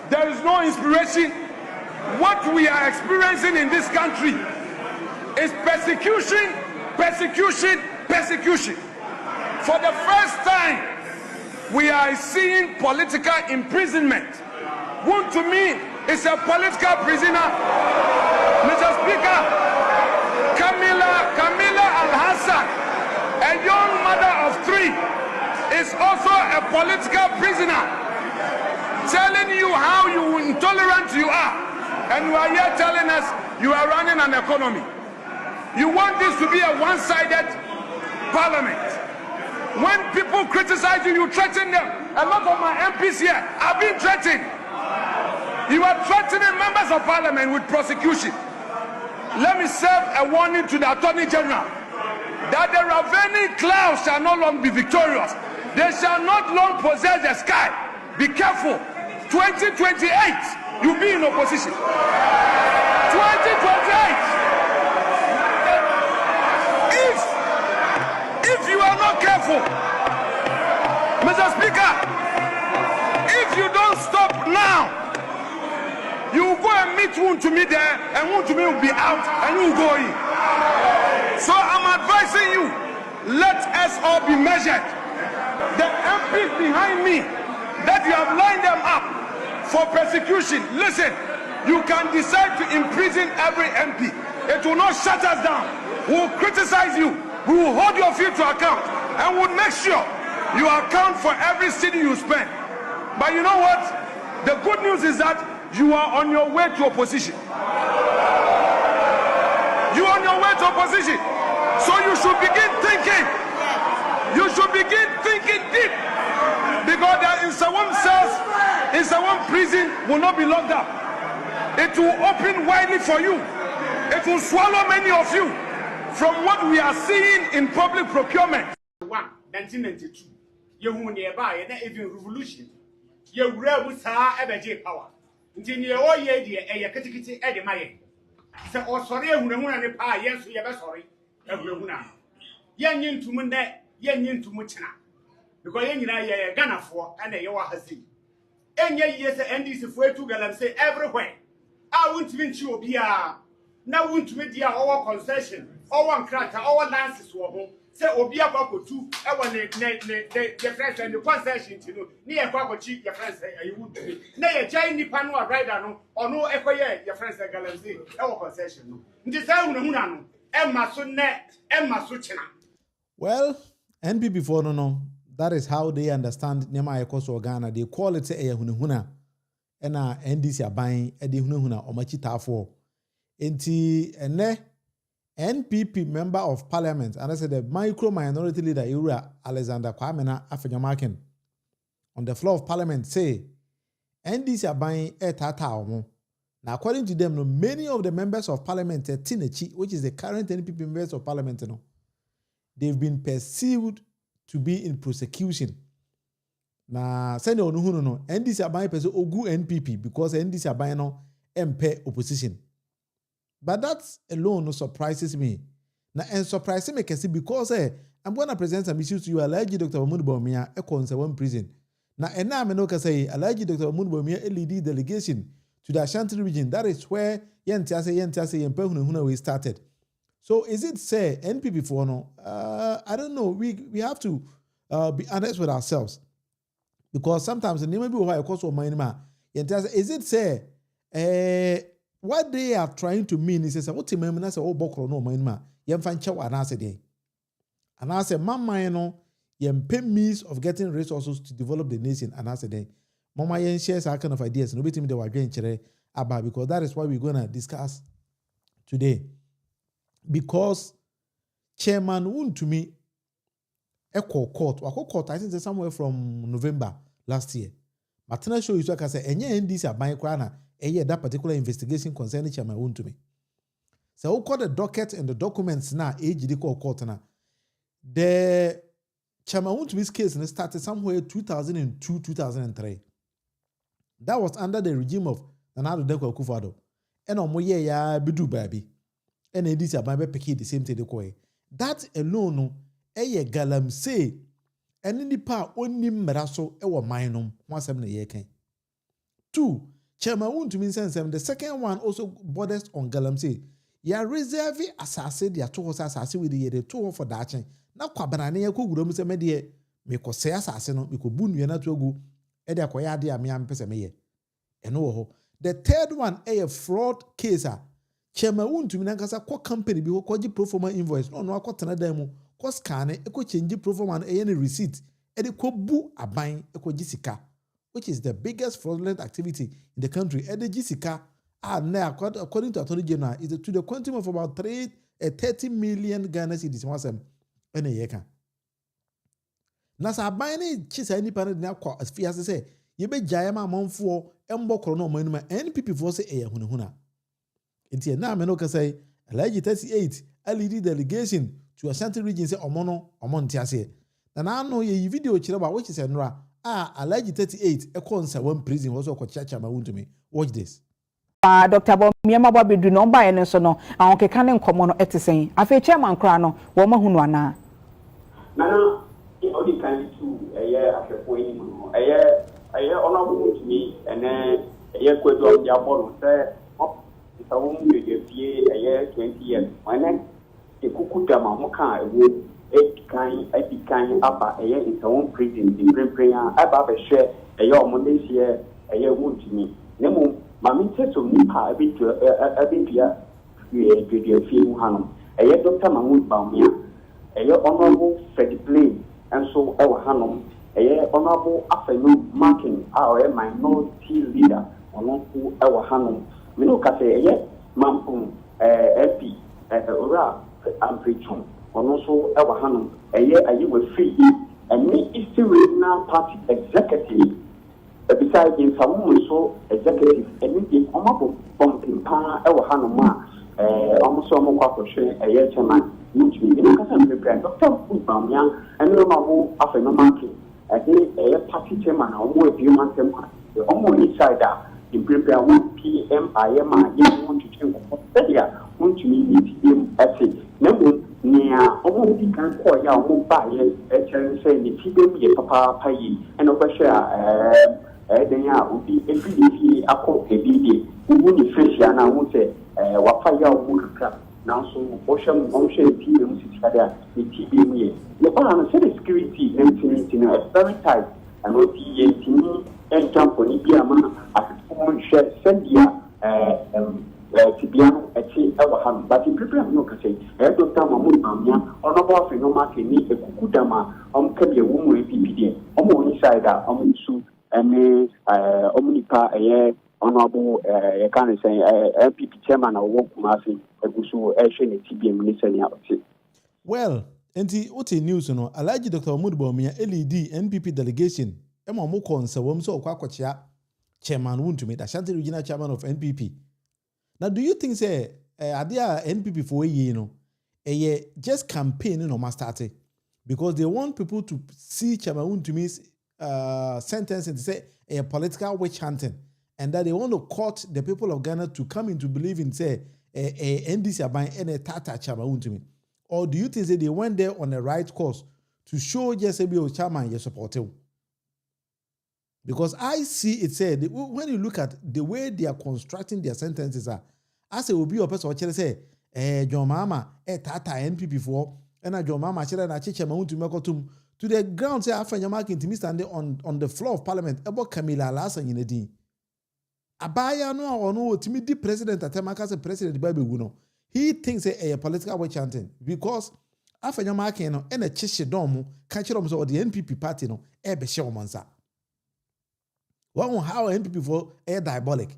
There is no inspiration. What we are experiencing in this country is persecution, persecution, persecution. For the first time, we are seeing political imprisonment. Wontumi is a political prisoner. Mr. Speaker, Camilla Al-Hassan, a young mother of 3, is also a political prisoner, telling you how intolerant you are, and you are here telling us you are running an economy. You want this to be a one-sided parliament. When people criticize you, you threaten them. A lot of my MPs here have been threatened. You are threatening members of parliament with prosecution. Let me serve a warning to the Attorney General that the ravening clouds shall no longer be victorious. They shall not long possess the sky. Be careful. 2028, you'll be in opposition. 2028. If you are not careful, Mr. Speaker, if you don't stop now, you will go and meet Wontumi there, and Wontumi will be out, and you will go in. So I'm advising you, let us all be measured. The MPs behind me, that you have lined them up for persecution, listen, you can decide to imprison every MP. It will not shut us down. We will criticize you. We will hold your feet to account, and we'll make sure you account for every city you spend. But you know what? The good news is that you are on your way to opposition. You are on your way to opposition. So you should begin thinking. You should begin thinking deep. Because the NSAWAM cells, NSAWAM prison will not be locked up. It will open widely for you. It will swallow many of you. From what we are seeing in public procurement. 1992, you nearby and even revolution. You were Ebeje power. Until you all ye a category at the Mayan. So, or sorry, who and the power, yes, we are sorry. Everyone. Yan yin to Munda, yan yin to Muchina. Because you are Ghana for and a Yoa Hasi. And yet, yes, and this is where to go and say everywhere. I won't win you be a now won't meet our concession. Our cracker, our lances were home. Say, Obia Bako too. I want the friends and the concession to know. Near Bako cheap, your friends say, you would be. Nay, a giant panua rider, or no echo, your friends are galaxy, our concession. This Munano, Emma Sunnet, Emma Suchina. Well, NP before no. That is how they understand Nema Ekoso Ghana. They call it a hunahuna. And NDC are buying a hunahuna or machita for. Enti ene NPP member of parliament, and I said the micro minority leader Ura Alexander Kwamena Afenyomaken on the floor of parliament say NDC are buying a tata. Now, according to them, many of the members of parliament, Tinechi, which is the current NPP members of parliament, they've been perceived to be in prosecution. Now, send no NDC are buying person ogu NPP because NDC are buying no MP opposition. But that alone surprises me. Now, and surprises me because I'm going to present some issues to you. Alleged Dr. BAWUMIA, a NSAWAM prison. Now, and now I can say, alleged Dr. BAWUMIA, LED delegation to the Ashanti region. That is where Yentiase, we started. So, is it say NPP for no? I don't know. We have to be honest with ourselves because sometimes the name of people course of my name. Is it say what they are trying to mean is what you mean say oh bokro no man ma yem fan chew anase dey anase mama no yem pay means of getting resources to develop the nation anase dey mama yen share that kind of ideas no betimi dey wadwen kire about because that is what we're going to discuss today because Chairman Wontumi Echo court. Wako court, I think it's somewhere from November last year. But I show you so I can say, any NDC aban krana, that particular investigation concerning Chairman Wontumi. So we call the docket and the documents now, AGD court now. The Chairman Wontumi's case started somewhere 2002, 2003. That was under the regime of Nana Addo Akufo-Addo. And omoye ya bidu baby. And NDC aban be pick the same thing they call. That alone no, galamsey. And nipa oni mmara so ewo man no wasem na yeken. 2 Chairman Wontumi sense the second one also borders on galamsey. Ya reserve asase dia to hosa asase we dey to for dachen. Na kwabana ne yakoguro mu se me de me ko se asase no me ko bu nua na to agu e de akoya ade a me am pese me ye. Eno wo ho. The third one a fraud case a Chairman Wontumi na kasa ko company bi ko gi proforma invoice no akotena dan mu. Ko scan e ko change proforma e any receipt e de ko bu aban e ko gisika, which is the biggest fraudulent activity in the country. E de gisika now according to Attorney General is to the quantum of about 30 million Ghana cedis wasem ene yeka. Na sa aban ne chisa nipa ne na kwa afiase se ye be gyae ma amanfo embo koro no manuma NPP fo se eye hunahuna. Nti na me no ka say Alhaji 38 a lead delegation to Ashanti region say omono ntiase. Na no ye video kire ba which is enra Alhaji 38 e ko NSAWAM prison was ko Chairman Wontumi. Watch this. Dr. BAWUMIA mababedu no ba ene so no awon keka ne nkomo no etesen afi chairman kra no wo mahunu ana nana odi kan tu afefo yi mu honorable Wontumi ene kwedo ya bolo se NSAWAM we dey fie 20 years when ekukuta ma mo kan ewo edikan aba NSAWAM prison in prayer aba be hwe omo nesie Wontumi nemu mami teso nipa abitua fie mu hanom Dr. BAWUMIA honorable Fred Plain and so ewa hanom honorable Afenu Marking our minority leader onoku ewa hanom mino ka say mampum LP ora ampreachum ono so ewa hanom ayiwe free and me East Regional Party executive besides in some so executive and almost bumping pa ewa hanoma almost kwa chairman Wontumi in Kasan Prepare Dr. BAWUMIA and no Afenu Marking party chairman or human temper almost insider in prepare 1 PM want to change Wontumi meet him essay no near almost can call ya buy say the TBM papa pay and over share then ya ubi every akọ ebide ubu ni fresh ya na hu se wafa ya ubu kakra na so ocean TBM sitikada ni TBM ye le ba na say security and very tight and o ti tini and jump on bia ma afiko share sendia tibiano echi ewa ham but in prepare no ka say Dr. BAWUMIA honorable Afenu Marking ni ekukudama kabe wo mu PPD omo inside su and omnipa honorable can say MPP chairman of Wokumasi Egusu Eshene TBM Nisani. Well, enti ote news no Alhaji Dr. BAWUMIA LED NPP delegation mo ko NSAWAM so kwakwachia Chairman Wontumi the Ashanti regional chairman of NPP. Now do you think say adia NPP for ye no just campaign no ma start because they want people to see Chairman Wontumi's sentence and say a political witch hunting and that they want to court the people of Ghana to come into believe in say a NDC aban and a tata Chairman Wontumi, or do you think that they went there on the right course to show just a chairman you support him? Because I see it said when you look at the way they are constructing their sentences as a will be a person say John Mama tata NPP for and John Mama na Chairman Wontumi kotum to the ground say afanya marking to stand on the floor of parliament about Camilla Lassa Yinedi. Abaya no or no timidi president atemaka say president Baby Wuno. He thinks a political way chanting because afanya marking no and a chishe domu catch them so the NPP party no be show mansa. One how NPP for a diabolic.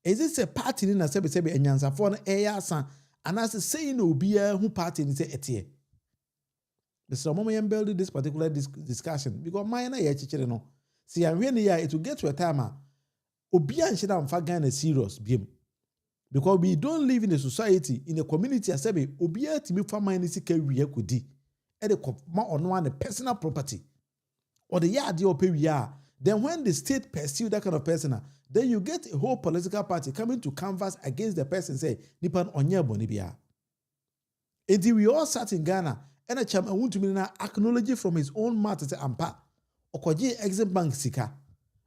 Is this a party in a sebe enyansa for an air san and as saying no be who party in say etie. Mr. Momo build this particular discussion because mine na ye no. See, I'm really here. It will get to a time. Obia and Shida and Ghana serious bim. Because we don't live in a society, in a community, as say, Obia to me for mine is we could di. And the on one personal property. Or the yard you pay we are. Then when the state pursue that kind of person, then you get a whole political party coming to canvass against the person, say, Nipan onye bonibia. And we all sat in Ghana, and a chairman Wontumi na acknowledge from his own mouth to say, Ampa, Okoji exit bank sika.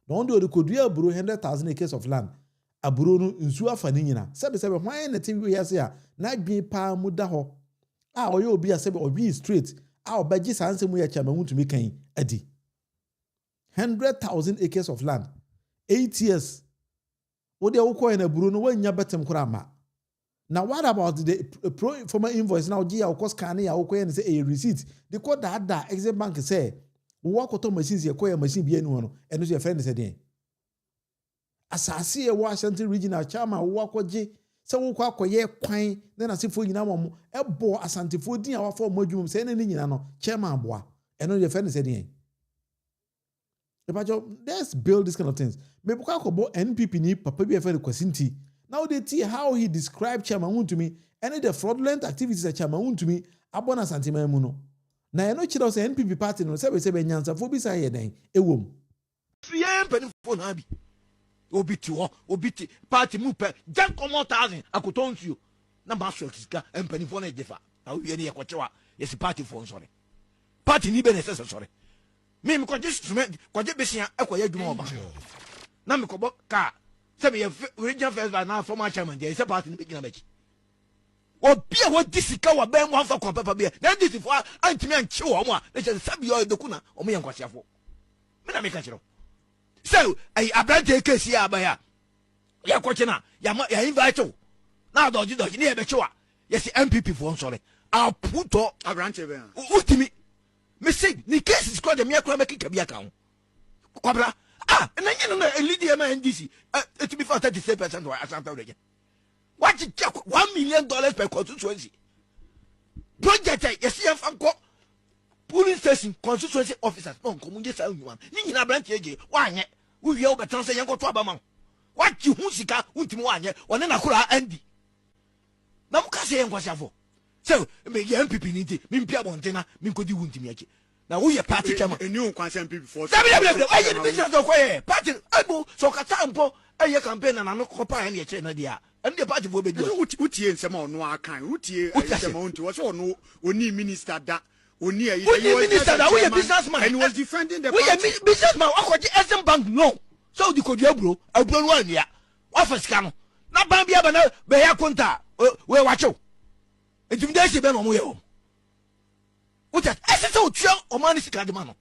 No wonder the Kodia buru 100,000 acres of land. A buru no nsuwa faninina. Sebe, why na TV we say, na gbi pa muda ho. Oyo obi a sebe obi straight. Obaji sanse mu ya chairman Wontumi kan adi. 100,000 acres of land. 8 years. What they are in a Bruno when you bet them kurama. Now, what about the former invoice? Now, Gia, of course, can you and say a receipt? The code that exit bank say, walk auto machines, your coin machine be anyone, and your friend said, as I see a Washington regional chairman, walk with J. So, walk ye quine, then I see for you now, a boy, as anti-14 hour for module, saying anything, chairman boy, and your friend said, let's build this kind of things. Maybe NPP ni papa bi efe kwasinti. Now they see how he described Chairman Wontumi and the fraudulent activities that Chairman Wontumi abona santima mu no. Na eno chira say NPP party no sebe nyansa fo bi sa ye den ewom. Fie mpanifo na bi. Obi ti party mu pe jan komo 1000 akotonsuo. Na ma so sika mpanifo na ejefa. Na wie ne yekochewa yes party fo nsore. Party ni be ne sese sore. Me kwaje instrument kwaje besia ekoye adwuma oba na me kobo ka se me regional first by na former chairman dey say party be gina bechi obi a wo disika wa ben mo fa kon papa be na dis fo antimi anche wo mo a na che sabi yo doku na o me yankwasiafo me na me ka chiro so ai abrante kesi abaya ya kwache na ya invite wo na doji ne e bechi wa yes MPP fo nsore aputo abrante be utimi me say ni case is called the mere crime make kabia kan kwabra na nyina na leader ma NDC it be for 37% or asanta region what you check $1 million per constituency project yes you fanko police station constituency officers no komunje sa nyuma ni nyina branch eje wanye wo wie wo betan say yanko to abama what you hu sika untimi wanye one na kura andi na muka say yankwasiafo. So, me MPP niti, me mpia bontena, me kodi Wontumi achi. Na wo ye party chairman. Enu kwanse MPP for. Aye ni business do koye. Party ebo so kata mpo eye campaign na no kopa ya ne che na dia. Enu de party fo be di. Utie nsema ono akan. Utie nsema onto. Wo so ono oni minister da. Oni ayi. Minister da, wo ye businessman. And he was defending the party. Wo ye businessman, akwaje SM Bank no. So di kodi abro no ania. Wa fasika no. Na ban bia ba na be ya konta. We wacho. Intimidation be no mo ye o. Which is essential to Omani Sikadimano.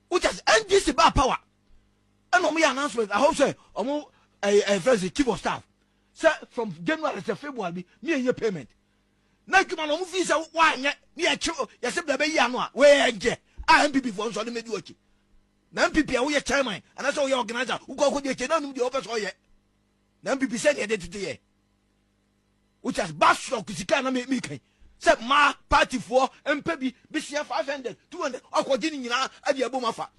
Which is NDC bar power. And on me announcement, I hope say a first chief of staff. Sir, from January to February, me and your payment. Now you man on visa one near chu, yes, the baby yanwa, where I am people for so the mediocre. Now people are your chairman, and that's all your organizer who go with the office or yet. Now people send your identity. Which has bash rock Sikana make me. Say ma party for MPB BCF 500 200 akwadi nyina ade aboma fa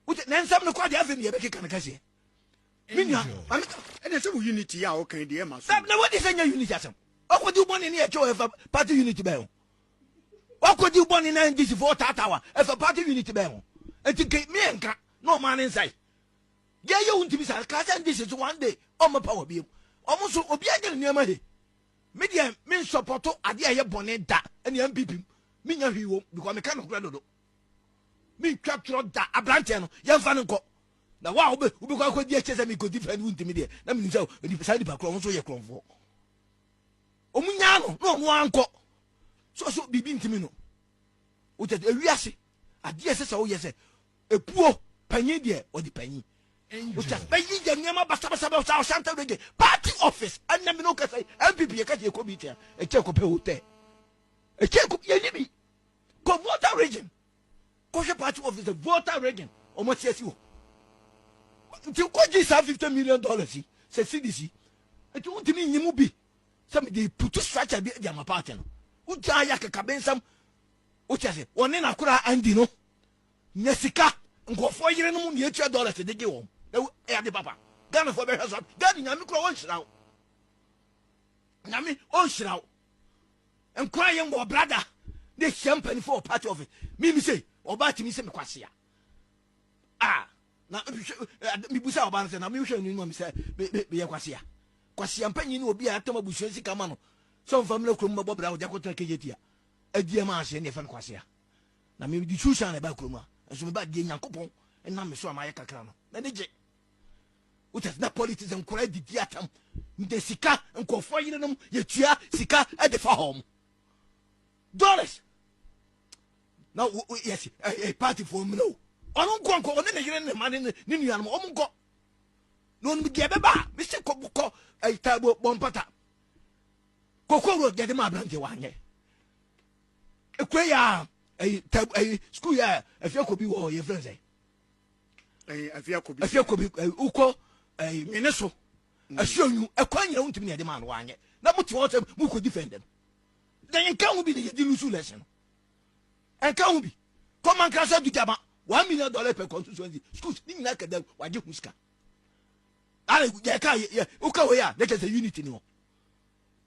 wuti nensam no kwade afem ye beke kan kase minya ene se unity ya o kan de e ma so na what is any unity asem akwadi uboni ne e cho efa party unity be ho akwadi uboni na NDC for tatawa efa party unity be ho enti me enka no man inside ye Wontumi sa ka say NDC so one day o ma power bi o so obi agere niam he media men supporto ade aye bone da ene MPP me nya hwiwo because me kan kura dodo me twatro da abrante no ye mfa nko na wa obi kwa akodi echese me go defend Wontumi de na me nsa odi side pa kro so ye kronfo omunya no mo anko so bibi ntimi no o te ewiase ade ese se wo ye se epuo panyi de odi panyi which is by you nyama basa Santa Rege party office and na me no ka say MPP e ka je ko bi tia e che ko pe hotel e che ko ye ni bi ko voter region ko je party office the voter region o mo tie si wo ti ko ji $50 million say CDC e ti Wontumi nyimu bi say me dey put structure bi dia ma party no uja ya ka bensam Uchase, one in Akura Andino. Nesika, and go for year no $2 to the give. The papa. Ghana for the husband. Ghana, Yamiko on shroud. Yami on shroud. And crying more brother. The champagne for a part of it. Mimi say, or bat me some quasia. Ah, now, me was our bands and I'm usually you say, be a quasia. Quasia penny will be a Tomabushi Camano. Some family from Bob Dakota Kajetia. A dear man, and fan quasia. Now, maybe the Chushan about Kruma, and some bad game and coupon, and I'm so my cacano. Manage what has not politics and correct the diatom. The Sika and confining them, yet Sika at the farm. Dollars. Now, yes, a party for me. No, I don't go on the money in the Ninian Omungo. No, we get a bar, Mr. Coco, a table bompata. Coco will get him a blanket one year. A quaya, a school year, if you could be all your friends. If you could be a Uko, a Minnesota, assure you a coin you to me a demand one year. Not much water who could defend them. Then you can't be the Dilusu lesson. And can't be. Come and crash out to Jama. $1 million per constituency. Schools, didn't like them. Why do you muska? I Ukawaya, that is a unity no.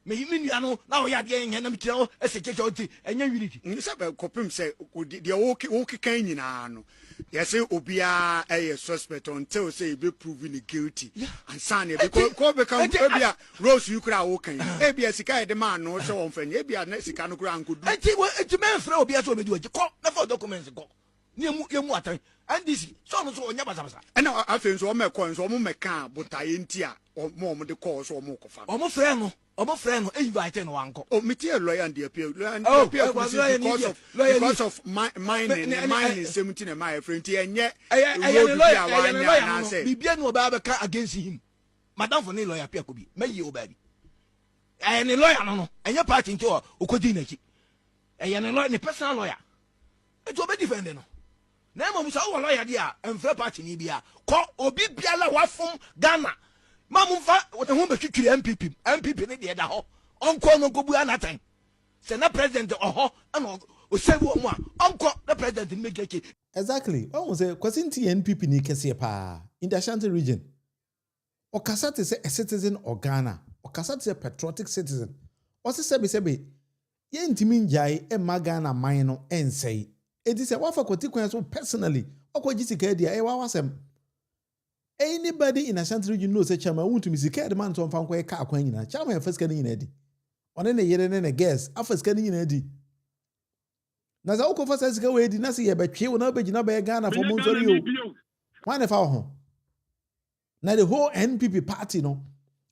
May you mean you know now we are getting an amateur as a church and your unity. Nisaba Copim say, the okay kind in Ano. Yes, Obia a suspect until say be proven guilty. And Sunny, because become Rose Ukra okay. Maybe a Sika demand no so often. Maybe a Mexicano ground could do. It's a man throw be a so do it. Never documents go. Near water. And this so Yabasa. And now I think so my coins or Meca, but I ain't here or more the cause or more of almost friend. Almost friend, inviting one. Oh, material lawyer and the appeal. Because of mining 17 and my friend here, and yet I say, be bien no Babaka against him. Madame for lawyer appear could be, may you baby. And a lawyer, no, and your party into a Ukodinaki. And a lawyer, a personal lawyer. It will be defending. Name of our lawyer, dear, and fair party, Nibia. Call Obibiala Wafum Ghana. Mamufa, what a woman should MPP in the other hall. Uncle no go another. Senate President or say one. Uncle the President in Mikaki. Exactly. What was a Kwasinti NPP ni Kesiapa in the Ashanti region? Or Kasat is a citizen of Ghana, or Kasat is a patriotic citizen. Or Sebi, Yen Timinjai, and Magana Mino, and say, it is a waffle consequence personally, or Kwajisikadia, a wasem. Anybody in Ashanti region knows that Chama Wontumi sika the man to on fanko car kwanyina. Chama first can in edi. On any year and a guess, after scanning in edi. Naza oko first sika we di na se ye betwe wo na begina be Ghana for Montorio. One if our na the whole NPP party no.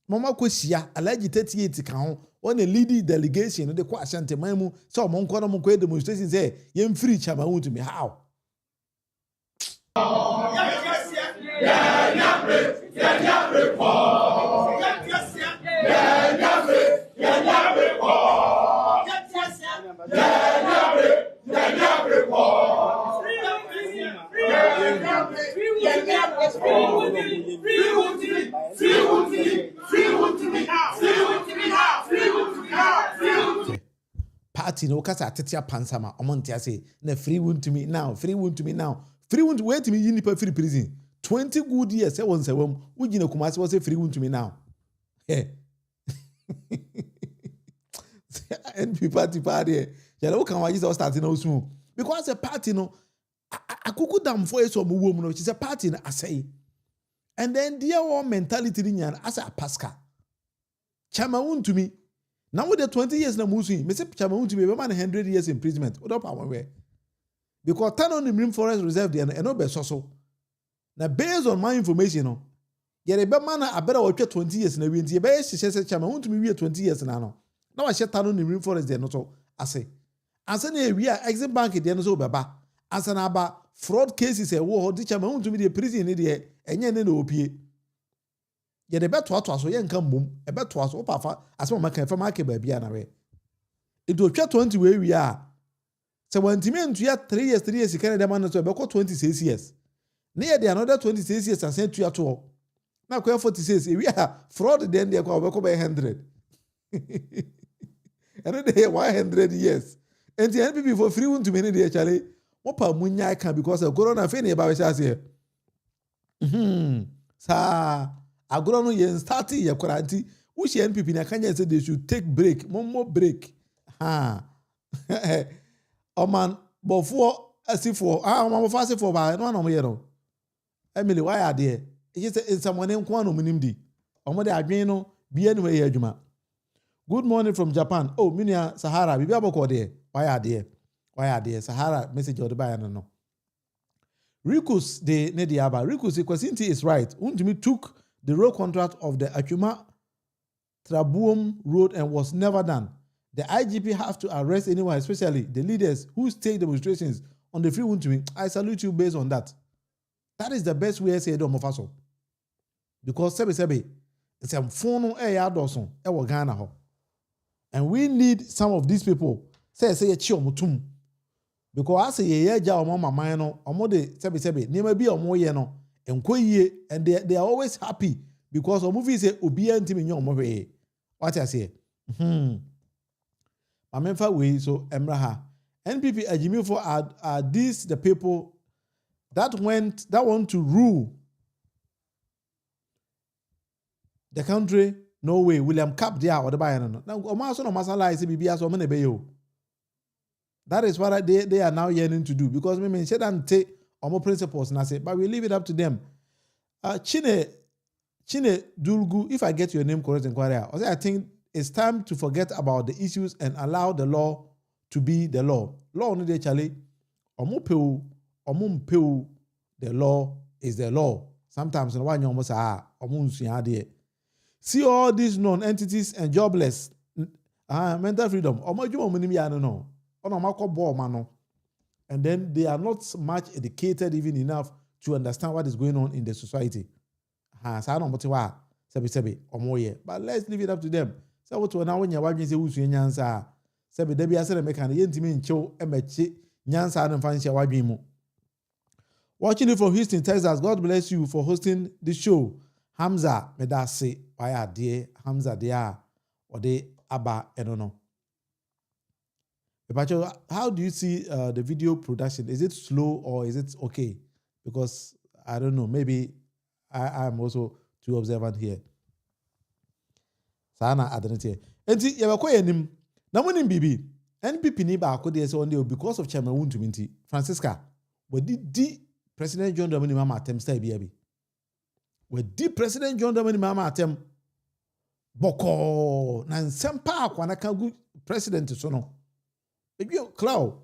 Mama kwisia alleged 38 kan ho on a leading delegation no de kwa Ashanti mamu so mo nko no mo kwa demonstration say yem free Chama Wontumi how. Party no kasa tetia pansama omontia say na free Wontumi now free Wontumi now free Wontumi wait me yinipa free prison 20 good years once ugina Kumasi was a free Wontumi now NPP party ya lo kan waji say start na osun because a party no akuku dam for eso mo wo mu no she party na asay and then their one mentality ni nyan as a pascal Chama Wontumi now with the 20 years na musu me say Chama Wontumi be man 100 years imprisonment odo pa won we because turn on the Marine Forest Reserve there no be so now based on my information no yere be man a better watch 20 years na we nti be hye say Chama Wontumi we 20 years na no na wa hye turn on the Marine Forest there no so ase ase na we exit bank there no so beba ase na ba fraud cases e wo ho di Chama Wontumi the prison ni there enye ne na opie ye de beto ato aso ye nka mbom e beto aso opa ase mo maka fa market ba bia na we e do twa 20 we a se wantimi ntua 3 years kan de man so e be ko 26 years na ye de another 26 years ase tua to na ko 46 we a fraud then de ko be ko be 100 and they 100 years And the NPP for free won to many day chale. Mopa munya can because of corona fini ba we here. Sa agora no yen start ye kwaranti. Which NPP na Kenya say they should take break, more break. Man, before for I'm fast for by no no yero. Emily, why are there? It's someone in Kwano Minimdi. Omode adwen be anyway adwuma. Good morning from Japan. Oh, Minia Sahara, we be able there. Why are there? Sahara message or the buyer no. Rikus de Nediaba. Rikus Kwasinti is right. Wontumi took the road contract of the Akuma Trabuum Road and was never done. The IGP have to arrest anyone, especially the leaders who staged demonstrations on the free Wontumi. I salute you based on that. That is the best way I say it on Mofaso. Because Sebe, it's a phone Dawson, Ghana ho. And we need some of these people. Say a chill mutum. Because I say ye ja mama mino, omode Sebe, never be or more yeno, and and they are always happy because of movies say Ubia Timinyo Move. What I say? Amemfa way so Emraha. NPP Ajimi for are these the people that want to rule the country? No way. William Cap there or the Bayern. Now, Omaso no Masala is BBS or Menebeyo. That is what they are now yearning to do because me said and take more principles and I say, but we leave it up to them. Chine Dulgu, if I get your name correct, inquiry, I think it's time to forget about the issues and allow the law to be the law. Law only de chale, omumpeu, the law is the law. Sometimes in one almost see all these known entities and jobless, mental freedom. And then they are not much educated even enough to understand what is going on in the society. But let's leave it up to them. So what now when you watch nyansa, Sabi Debbie I said make an yentimi show emechi nyansa and fancy wabimu. Watching it from Houston, Texas. God bless you for hosting the show. Hamza Medase, why dear Hamza dear or de Abba, I don't know. But how do you see the video production? Is it slow or is it okay? Because I don't know, maybe I am also too observant here. Sana Adenete. Enti yabakwa nim na munim bibi NPP ni ba akode ese on because of Chairman Wontumi Francisca we di President John Dramani Mama atem style bi we di President John Dramani Mama atem boko na nsempa akwana ka gu president so no Cloud,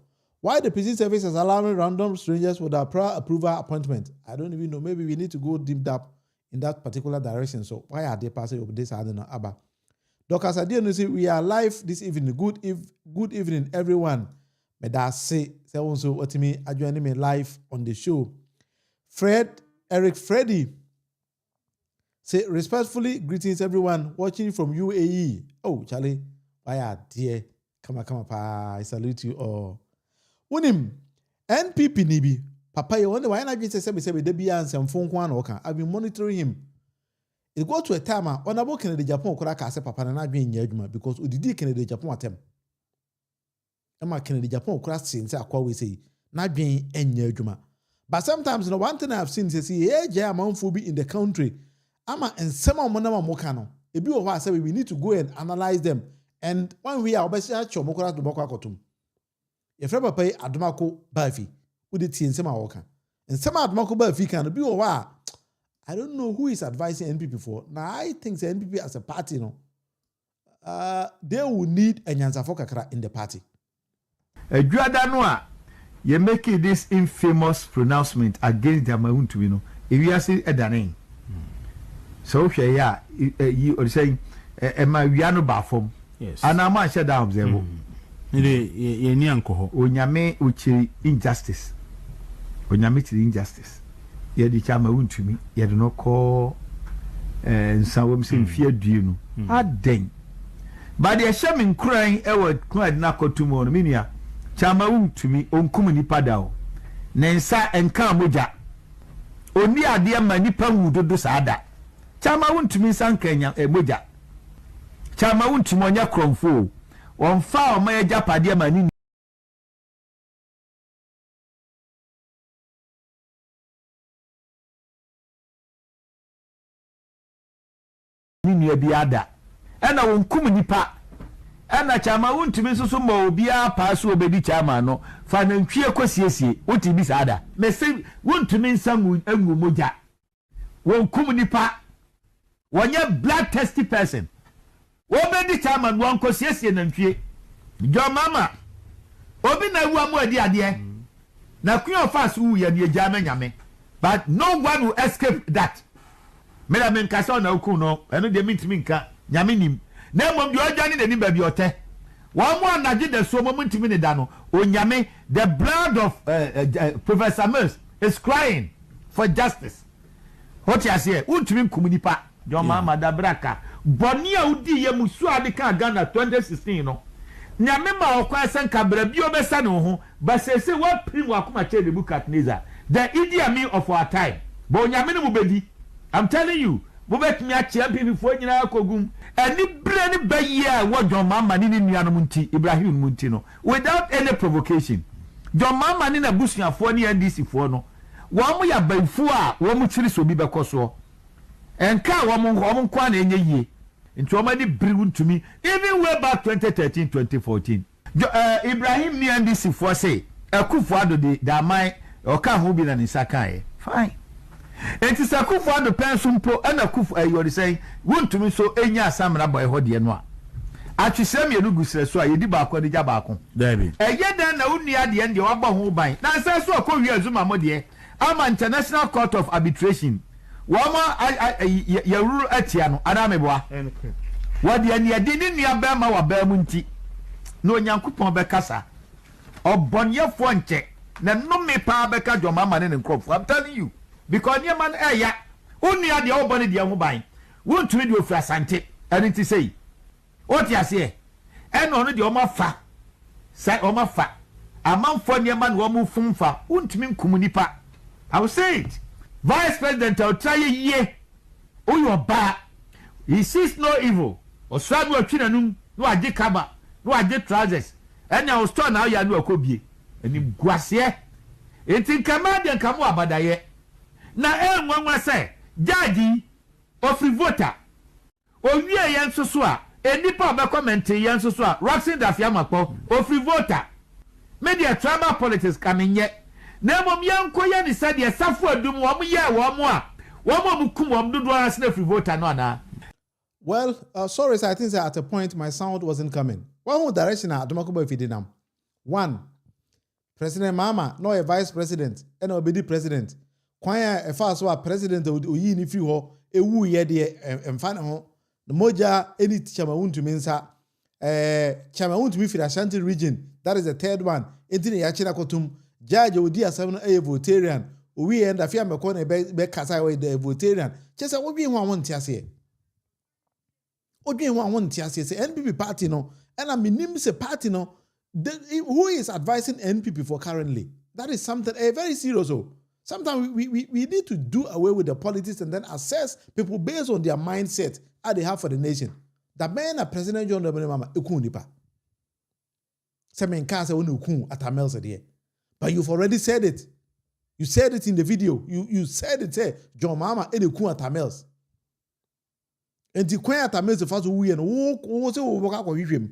why the prison service is allowing random strangers without prior approval appointment? I don't even know. Maybe we need to go deep up in that particular direction. So why are they passing over this? I don't know. Abba. Dr. Sadio, say we are live this evening. Good evening, everyone. May that say also what me joining me live on the show. Eric Freddy say respectfully greetings everyone watching from UAE. Oh, Charlie, why are dear? Come on, pa. I salute you all. Unim NPP nibi. Papa, you wonder why I just say Debbie and some phone one. I've been monitoring him. It go to a time when I work in the Japan, I say Papa and I be in Yajuma because Udidi can the Japan attempt. Emma can the Japan crash since I always say not being in Yajuma. But sometimes the one thing I've seen is yeah, German phobia in the country. Ama and some of Mokano. If you say we need to go and analyze them. And when we are obviously at Chomokora to Bokakotum, if ever pay Admako Buffy, would it see in some Walker? And some Admako Buffy can be a while. I don't know who is advising NPP for. Now, I think the NPP as a party, they will need a Nyansa Fokakra in the party. Juadanwa, you're making this infamous pronouncement against the Wontumi. If you are saying a name, so you are saying, am I Viano Bafom? Yes. And I'm not sure that observe. Ye anko Onyame uchi injustice. Onyame uchi injustice. Ye di chama Wontumi. Ye do not call NSAWAM sin fear duno. Aden. But the shaman crying ever cried nako tomorrow. Minia chama Wontumi onkumu nipa dao. Nensa enka moja. Oni ade ma nipa wudodo saada. Chama Wontumi san Kenya moja. Chama Wontumi onya kromfo. On fa o ma ya japade ma ni nua bi ada ɛna wonkum nipa ɛna chama wontumi nso so ma obi a pa so obedi chama no fa na ntwie kosiesie woti bi saada me se wontumi nsamu angu moja wonkum nipa wonye blood testy person obedi chama no ankosiesie na ntwie jo mama obi na wu amu adi ade na queen of us wu ya ne jama nyame but no one will escape that me la men kasa na oku no eno de mintimi nka nyame nim na mom de odwane na ni ba bi ote wa mo anaje de so mom ntimi ne da no onyame the blood of Professor Mills is crying for justice what you say untimi nkum nipa jo mama da braka boni a udi ye musu ade ka Ghana 2016 no nyame ma okwa senka bra bi obesa no ho ba sese wa prim wa kuma che de Nebukadnezar the Idi Amin of our time but nyame no mubedi I'm telling you mubetimi a champion before nyina akogum ani bre ni bayi a wo John Mama ni nuanom nti Ibrahim munti no without any provocation John Mama ni na busuafo ni NDC fo no wo mo ya banfu a wo mo chiri so bi bekoso enka wo mo kwa na enye yie nti wo ma di bre Wontumi even way back 2013 2014 Ibrahim ni NDC fo say akufo ado de damai oka ho bi na nisakae fine enti sakufo ado penso mpo ana kufu ayori say Wontumi so enya asamra boy ho de no a atwesem ye no gusre so a yedi ba akọ de ja ba akọ dabi eye dan na unua de nde wabọ ho ban na nsa so akọ wi azuma mo de ama International Court of Arbitration wama ya ruru atia no adameboa wadi ani ade ni nua ba ma wa ba mu nti no Nyankopon be kasa obonyefo nche na no me pa be ka Jomama ne nkrofo I'm telling you because near man ya unua de obone de ho ban Wontumi de ofra sante ani ti sei what you say eno no de o ma fa sai o ma fa amanfo near man wo mu fumfa Wontumi nkum nipa I will say it Vice President will try ye o your ba he sees no evil o swadu atwina num no age kaba no age trousers enya o store na ya no akobie ani guase enti kama de kamo abadaye na enwanwa se judge of voter o wie yen soso a enipa be comment yen soso a Roxin Dafiamakpo of voter media tribal politics kamenye na mom yanko ye ni sade safo adum wo mo ye wo mo a wo mo kum wo dodo as na free voter no na. Well, sorry, sir, I think at a point my sound wasn't coming. One direction Adomakobo if did nam. One, President Mama, no a vice president, and obedi president. Kwanya a fast wa president oyi ni free ho ewu ye de emfa ho. The moja any chama Wontumi nsa chama Wontumi fi Ashanti region. That is the third one. Entini ya china kotum judge odi asem a votarian. Owi end afia meko na be kasa we the votarian. Chese obi ho awon tiase. Obi ho awon tiase say NPP party no and I mean say party no who is advising NPP for currently? That is something very serious. Sometimes we need to do away with the politics and then assess people based on their mindset how they have for the nation. The man a President John W. Mama ekunipa. Semen kase wonu kun atamel said. But you've already said it. You said it in the video. You said it say John Mama ekun atamels. And the kwen atamels the first we and wo say wo ka kwa hwehwem.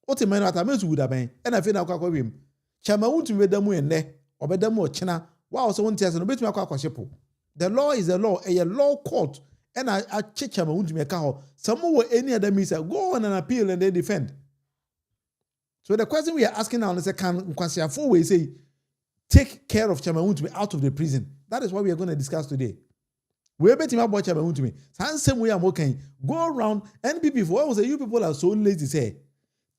What man atamels would have been and I feel na kwa hwehwem. Chama Wontumi bedamu enne obedamu ochina. Wow, so one test no betumi akwa kwashepo. The law is the law, a law court. And I check Chama Wontumi akaho. Some more any other means go on and appeal and they defend. So the question we are asking now is can Nkwasiafo we say take care of Chama Wontumi out of the prison. That is what we are going to discuss today. We betting about Chama Wontumi. Same way I'm okay. Go around NPP for what was you people are so lazy say.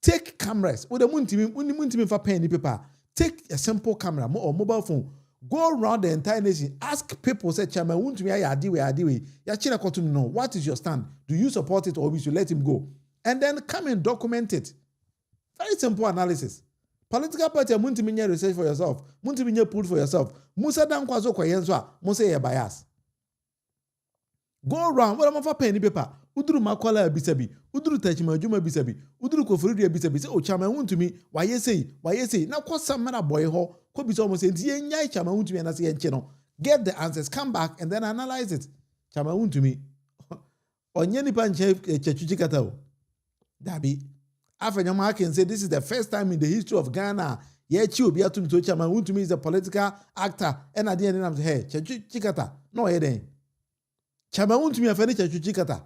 Take cameras with the Wontumi for pen paper. Take a simple camera or mobile phone. Go around the entire nation. Ask people, say, Chama Wontumi, adiwe. Yachina kotum no. What is your stand? Do you support it or we should let him go? And then come and document it. Very simple analysis. Political party, Wontumi research for yourself. Wontumi pull for yourself. Musa dan kwazo kwa yenswa. Musa ye bias. Go around. What am I for pen paper? Uduru makwala bisabi. Uduru tachima juma bisabi. Uduru kofuridi bisabi. Say, oh, Chama Wontumi, why you say? Now, kwa samana boy ho. Almost Chama Wontumi and get the answers, come back and then analyze it. Chama Wontumi onye nipa nche chechuchi kata o dabi afanyama can say this is the first time in the history of Ghana ye chi obi atum to chairman Wontumi is a political actor and at the end am say hey chechuchi kata no ye den chairman Wontumi afani chechuchi kata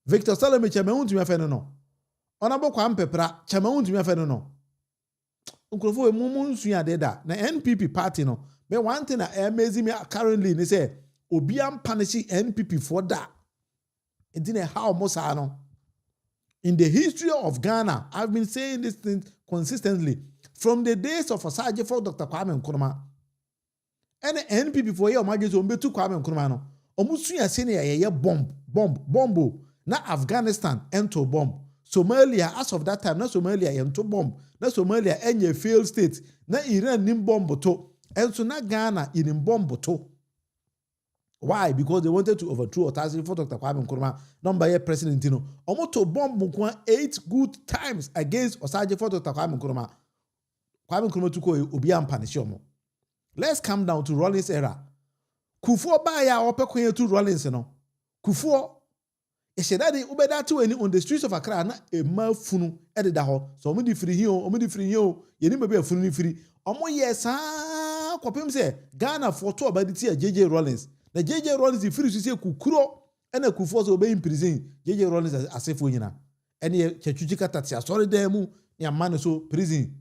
Victor Salome chairman Wontumi afani no onabo kwa mpepra chairman Wontumi afani no nkrofo we mumu nsuya deda na NPP party no me one thing na amazing me currently ni say obi am punish NPP for that it didn't how mosa no. In the history of Ghana, I've been saying this thing consistently from the days of Osagyefo for Dr. Kwame Nkrumah. And NPP for year omaje so mbetu Kwame Nkrumah no. Omusuya senior ye bomb na Afghanistan ento bomb. Somalia as of that time na Somalia ento bomb. Na Somalia enye failed state. Na Iran nim bomb to. And so na Ghana in bomb to. Why? Because they wanted to overthrow Osagyefo for Dr. Kwame Nkrumah, number year president. Omoto bomb 8 good times against Osagyefo for Dr. Kwame Nkrumah. Kwame Nkrumah took obi am punish omo. Let's come down to Rawlings era. Kufuor ba ya opekwenye to Rawlings no. Kufuor e shedade ubeda to any on the streets of Accra na e mafunu ededa ho. So omo di free here, ye ni be afunu ni free. Omo yesa kwapem se Ghana for to obaditi a JJ Rawlings. Na JJ Rawlings the free say kukuro ena Kufuor so be in prison JJ Rawlings asefo nyina ene chechuchi kata tia sorry dem mu ne amane so prison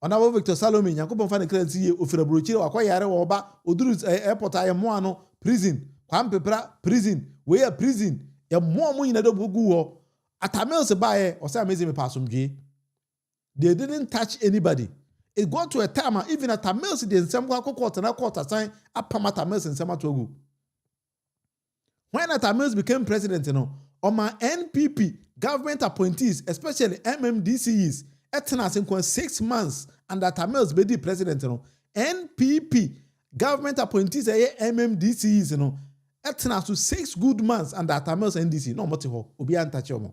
ona wo Victor Salome Nyankopon fa ne kranti ye ofirabrochire akoyare wo ba oduru airport ayemo ano prison kwampepra prison we a prison ya mo nyina do gugu ho atamel se bae o say amazing me pasomdwe they didn't touch anybody. It got to a time even at Tamils the nsem kwa court na court assign apama Tamils nsem atogu. When Tamils became president, on my NPP government appointees, especially MMDCs, etna senkwa 6 months and that Tamils be the president, NPP government appointees MMDCs, etna to 6 good months and that Tamils NDC no motiho obi antachiomo.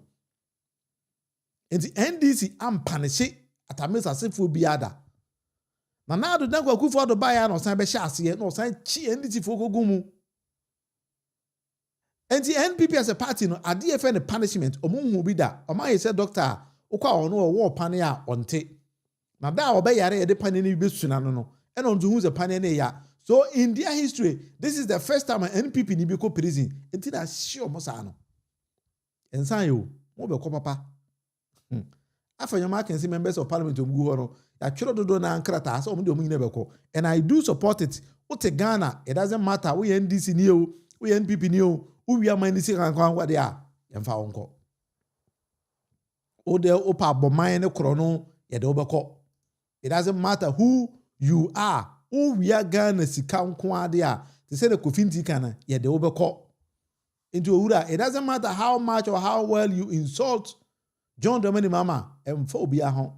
And the NDC am punish Tamils asifo biada. Na na do dankwa Kufuor do baya no san be hye ase no san chi NDC fokogumu enti NPP as a party no ade e fe ne punishment omunhu bi da o ma ye say doctor ukwa ono wo pane a onte na da obe yare ye de pane ni be suna no e no nzu hu ze pane na ya. So in their history this is the first time an NPP ni be ko prison enti na sure mo sa no ensan yo mo be ko papa Afanyama can see members of parliament of Guhoro. And I do support it. What Ghana, it doesn't matter. We NDC new, we NPP new, we are minding what they are. And found uncle. O de opa bomine chrono, yet overco. It doesn't matter who you are, who we are Ghana, si count quadia. They say the Kofinti kana, yet the overco. Into Ura, it doesn't matter how much or how well you insult John Domini Mama and phobia home.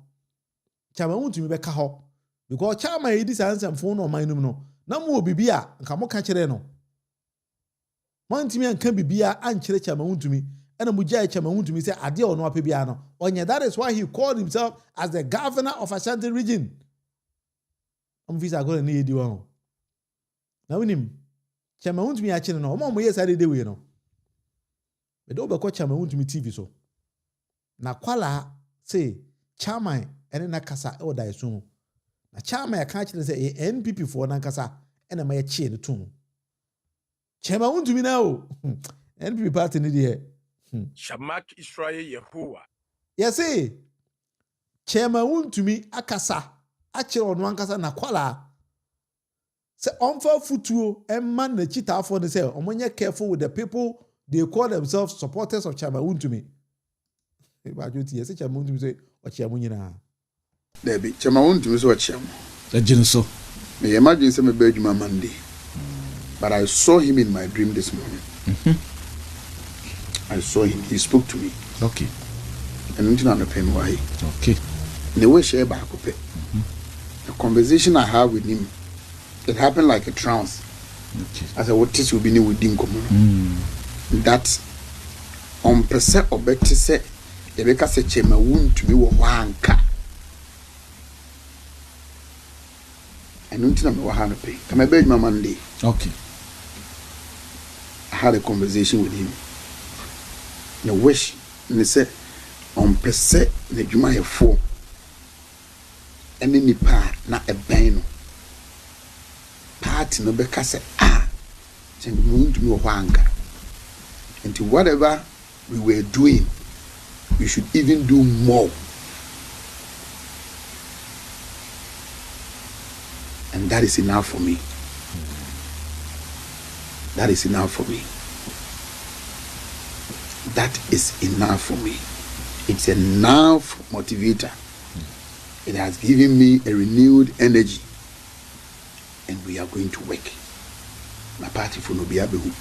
Chama Wontumi beka ho because chama e dis answer phone on my no. Na mo bibia nka mo ka kire no. Montimi anka bibia ankire Chama Wontumi. Ena mo jai Chama Wontumi say ade ono apebia no. Onye that is why he called himself as the governor of Ashanti region. Visa go na yedi wa. Na winim Chama Wontumi a kire no. Mo yesa de we no. Me do be ko Chama Wontumi TV so. Na kwala say chairman ene na kasa e oda esu na chairman ka kire say NPP for na kasa ene ma ye chie ne tun chairman Wontumi na o NPP party ni de Shamak Israel Yehowa yes chairman Wontumi akasa a kire ono ankasa na kwala say onfa futuo emma na chita for ne say omonye careful with the people they call themselves supporters of chairman Wontumi. Yes, Chairman Wontumi say Ochiamu nyina. Debi, Chairman Wontumi say Ochiamu. Ejin so. Me imagine say me be adwuma Monday. But I saw him in my dream this morning. I saw him. He spoke to me. Okay. And until I pay why. Okay. The way share back up. The conversation I had with him, it happened like a trance. Okay. I said, what is will be new with Dinko? That on percent or better say. Ebeka se Chairman Wontumi wo wanka. Enu ntina me wa ha no pe. Kama be adwuma Monday. Okay. I had a conversation with him. ne wish ne sɛ ɔmpɛ sɛ n'adwumayɛfoɔ ɛne nipa na ɛbɛn no party no bɛka sɛ sɛ ntumi wɔ hɔ anka nti whatever we were doing we should even do more, and that is enough for me. That is enough for me. That is enough for me. It's enough motivator. It has given me a renewed energy, and we are going to work. My party for Nobiabehu.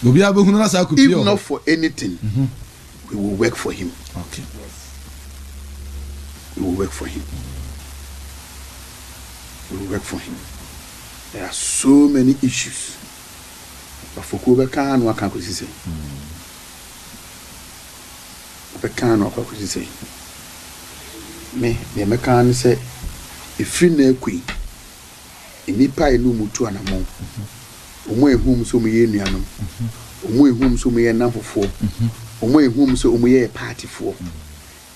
If not for anything, we will work for him. Okay. We will work for him. We will work for him. There are so many issues. But for Kuba can work out with me, the American say, if you know Queen, in the pie no mutu and a monk, whom so me yanum, whom so me a number for, whom so me a party for,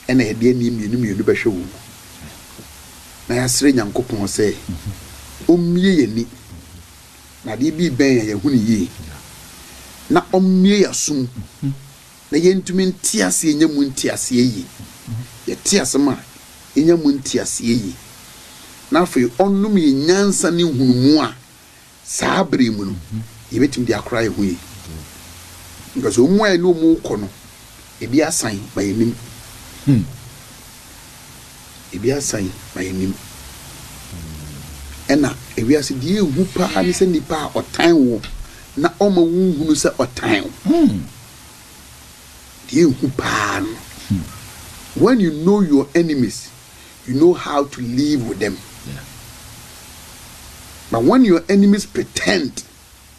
and I didn't name you the show. Na ya sere nyankopon say omie yeni na de bi ben ya hunu yi na omie ya sum na yentumi ntiase enyamu ntiase yi ye tiase ma enyamu ntiase yi na afei onum ye nyansa ne hunumu a saabre mu no yebetim de akora ye hu yi because omu ai no mu kɔ no ebi asan ba yenim ebi asan ba yenim ena ebi ase die hu pa ni se nipa otan wo na oma wu hunu se otan die hu pa no when you know your enemies you know how to live with them. But when your enemies pretend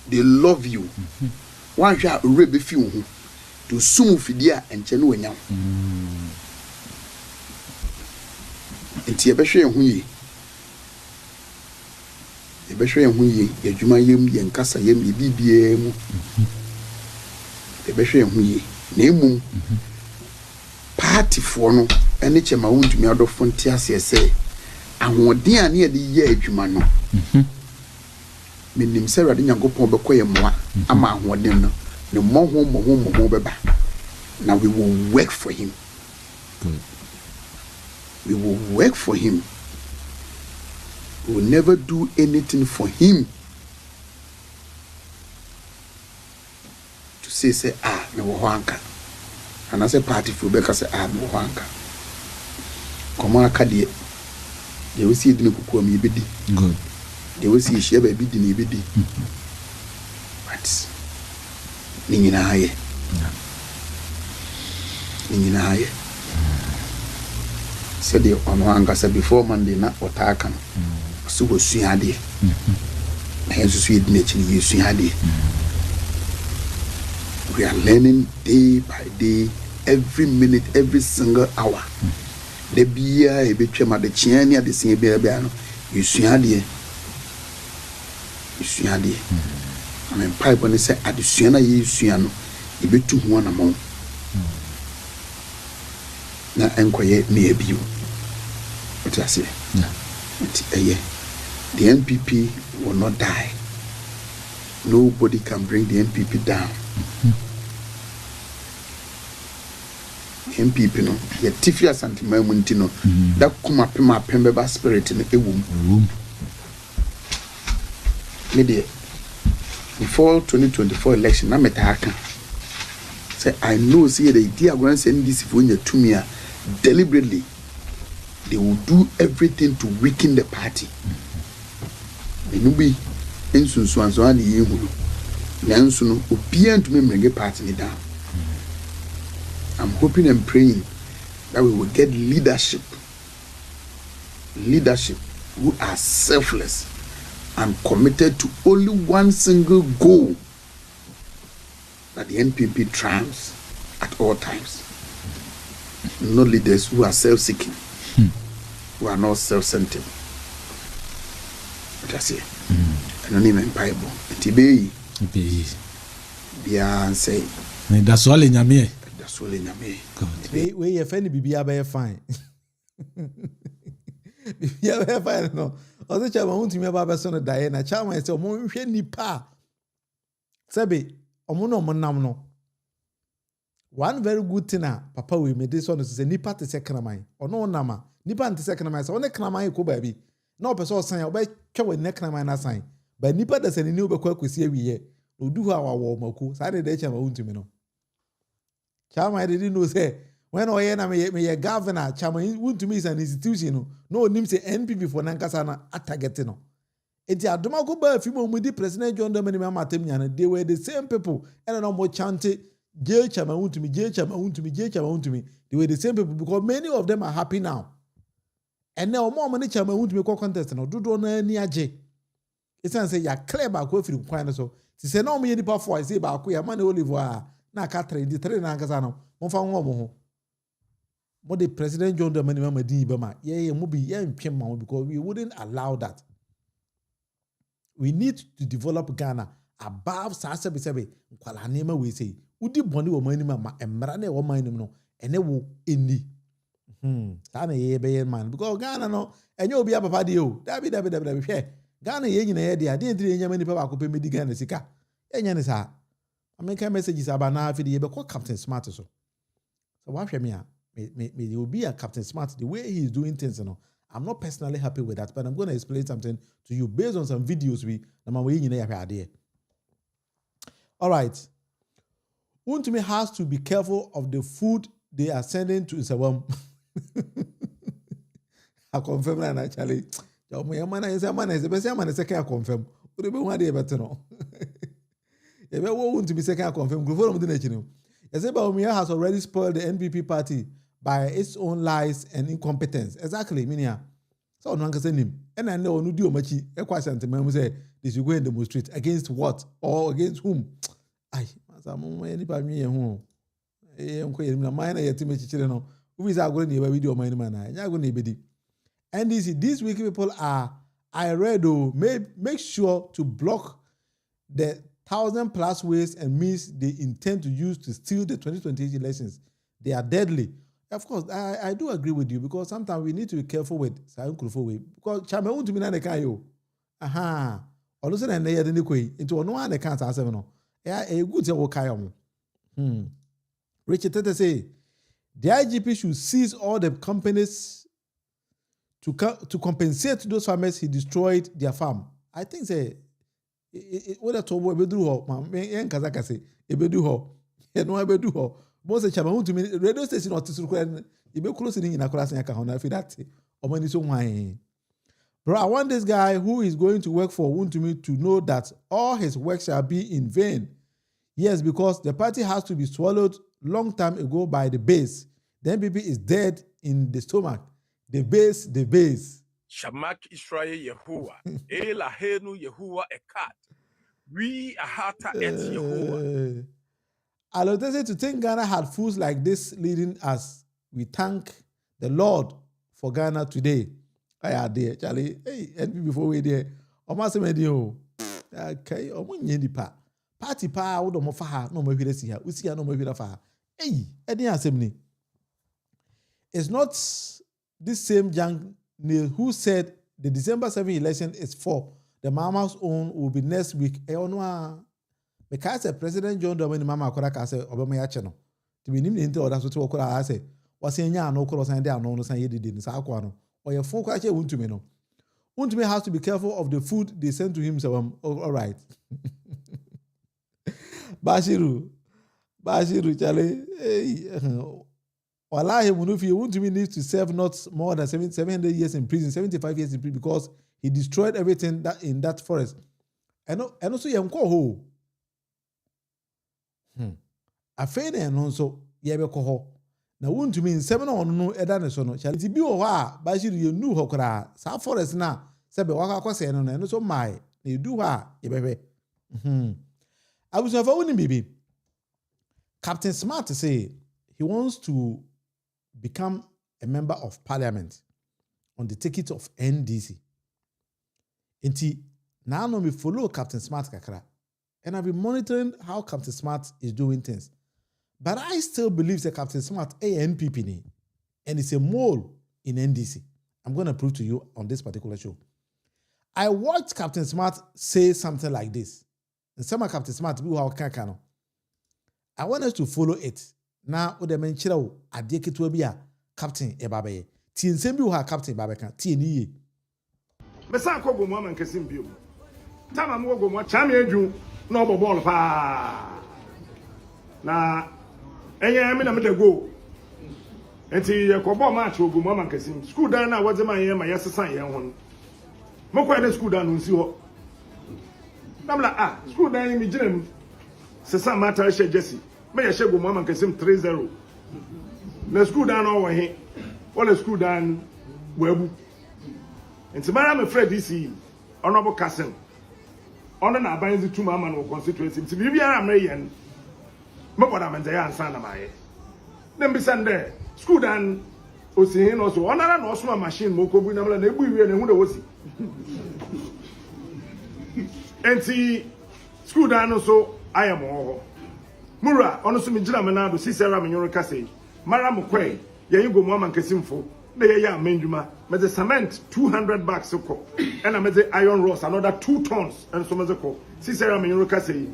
they love you, one shall rebe fi hu to sumu fidia enche no enya enti ebehwe hu yi adwuma yem ye nkasa yem bibia mu ebehwe hu yi na emum party for no ene chema wontumi adofo ntiase se ahoden a ne ye de ye adwuma no menim se rade nyankopon bekoye moa ama ahoden no ne mo beba. Now we will work for him. Good. We will work for him. We will never do anything for him to say me wo anka. And I say party for Becca say me wo anka. Come on akade. They will see the kuku am yebedi. Good. They will see share baby di yebedi. But ni nyina haye. Ni nyina haye. Said the Onoanga said before Monday na otaka no. So go suade. Na yenso so yedi nature ni suade. We are learning day by day, every minute, every single hour. The bia e betwema de chiani ade sin bia no. You suade. You suade. And pipe when they say additional ye suano, e betu ho na mo. Na enkoye na ebiu. What I say? The NPP will not die. Nobody can bring the NPP down. NPP no, ye tifia santima muntino. That kuma pema pemba spirit in the womb. Before 2024 election, I met Haka. Say, I know, see, the idea of going to send this for you to me deliberately. They will do everything to weaken the party. Menubi, Ensun Swanswani Yehulu. Nansuno, Opian to me bring a party down. I'm hoping and praying that we will get leadership who are selfless and committed to only one single goal, that the NPP triumphs at all times. Not leaders who are self-seeking, who are not self-centered. What I say? I don't even Bible. Be and say, That's all in Yami. That's all in Yami. We your friend Bibia be fine. Bibia be fine no. Ozo chama Wontumi aba so no dae na chama say omo hwe nipa. Sebe omo no nam no. One very good thing papa we made this one is nipa te se kraman. Ono nama. Nipa te se kraman say one kraman ko ba bi. Na opeso san ya oba twa we ne kraman na san. Ba nipa da sani ni obekwa kwesi awiye. Odu ho awawo mako. Sa de chama Wontumi no. Chama I didn't know say when I na me governor Chama Wontumi is an institution no nim say NPP for nankasa na atagete no. Enti adoma go ba fi mo di President John Dramani Mahama nyana they were the same people and no more chanting J Chama Wontumi J Chama Wontumi J Chama Wontumi. They were the same people because many of them are happy now. And now more money Chama Wontumi ko contest no dodo na ani age. It's say ya clear ba ko firi kwan so. Ti say no me nipa for I say ba ko ya man Oliver na ka trade the na nkasa no mo fa nwo mo ho mo the President John Dramani Mahama din ba ma ye mo bi ye ntwe ma because we wouldn't allow that. We need to develop Ghana above sasebisebe nkwala nema we say udi boni wo mani ma emra na wo mani no ene wo eni sa na ye be man because Ghana no enye obi papa de o dabi hwe Ghana ye nyina ye de ade ndire enya mani papa ko pe medi Ghana sika enya ne sa American messages about now for the call Captain Smart so what me will be a Captain Smart the way he's doing things, you know. I'm not personally happy with that, but I'm going to explain something to you based on some videos all right. Wontumi has to be careful of the food they are sending to NSAWAM. I confirm that actually. I confirm. If I want to be second confirmed, BAWUMIA has already spoiled the NPP party by its own lies and incompetence. Exactly, Minia. So no one can him. And I know no do much. A question to me say they should go and demonstrate against what or against whom. Aye, some anybody me home. Mine yet to make children. Who is going to video my man? You're going to be. And these wicked people are irredo. Make sure to block the 1,000+ ways and means they intend to use to steal the 2028 elections. They are deadly. Of course, I do agree with you because sometimes we need to be careful with Sayun Kurufo because Chama Wontumi na neka yo. Aha. Olusen na ye de nekoi into ono an neka sa asem no. E good say wo kai omo. Richard Tete say the IGP should seize all the companies to compensate those farmers he destroyed their farm. I think say what to wo ebedu ho ma en kaza kase ebedu ho e no ebedu ho mo se Chama Wontumi radio station otisuru kura ebe close ni nyina kura sen aka ho na fi that omani so hwan. Bro, I want this guy who is going to work for Wontumi to know that all his work shall be in vain. Yes, because the party has to be swallowed long time ago by the base. The NPP is dead in the stomach. The base. Shamak Israel Yehovah. Ela henu Yehovah ekat. We ahata et Yehovah. Alluded to think Ghana had fools like this leading us. We thank the Lord for Ghana today. I are there, Charlie. Hey, and before we there, almost medio. Okay, party pa would no faha no more see her. We see her no more faha. Hey, any assembly. It's not this same young Neil who said the December 7 election is for the Mama's own will be next week. Because President John Dramani Mahama Koraka said Obama Yachano. To be named into order to what I say. Was saying ya no cross and down no sign he did in Saquano. Or your phone crash Wontumi no. Wontumi has to be careful of the food they send to him. So all right. Bashiru, Charlie. Wallahi Munufi Wontumi needs to serve not more than 700 years in prison, 75 years in prison because he destroyed everything that in that forest. And also you ho. Afene and also yebe ko na Wontumi in 7 on no eda so no Charlie bi wo ha Bashiru you knew ho kra sa forest na sebe waka kwase no na so mai na edu ha yebehwe abusafa woni bibi Captain Smart say he wants to become a member of parliament on the ticket of NDC. Enti now me follow Captain Smart kakra and I've been monitoring how Captain Smart is doing things. But I still believe that Captain Smart a MPP ni, and it's a mole in NDC. I'm going to prove to you on this particular show. I watched Captain Smart say something like this. And some of Captain Smart be how can. I want us to follow it. Now, what the mention of Adeke to be a Captain Ebabe. Ti nsem bi wo ha Captain Babeka. Ti ni. Mesa ko go mo man kesim bio. Tama mo go mo cham eju na obo ball pa. Na enye me na me de go. Enti ye ko ball match go mo man kesim. School dan na wo man ye ma yesesan ye ho. Mo kwa na school dan no nsi ho. Namla school dan mi gina mu. Sesa mata she Jesse. Me ye she go mo man kesim 3-0. Na school dan no wo he. Wala school dan webu. Nti mara me Fred DC honorable cousin. Ono na abanzi two man no constituency. Nti bibia na yen. Me boda menze ya ansa na maye. Na mbisa nde school dan osi hin no so onara na osoma machine mo kobu na mala na ebu iwe na hu da wosi. Nti school dan no so ayam ho. Mura ono so mi gina me na do sisera me nyoro kase. Mara mo kwai ye go mo man kasimfo. Na ye amenduma me the cement 200 bags ko and me the iron rods another 2 tons and so me the ko sisera me nyoro kase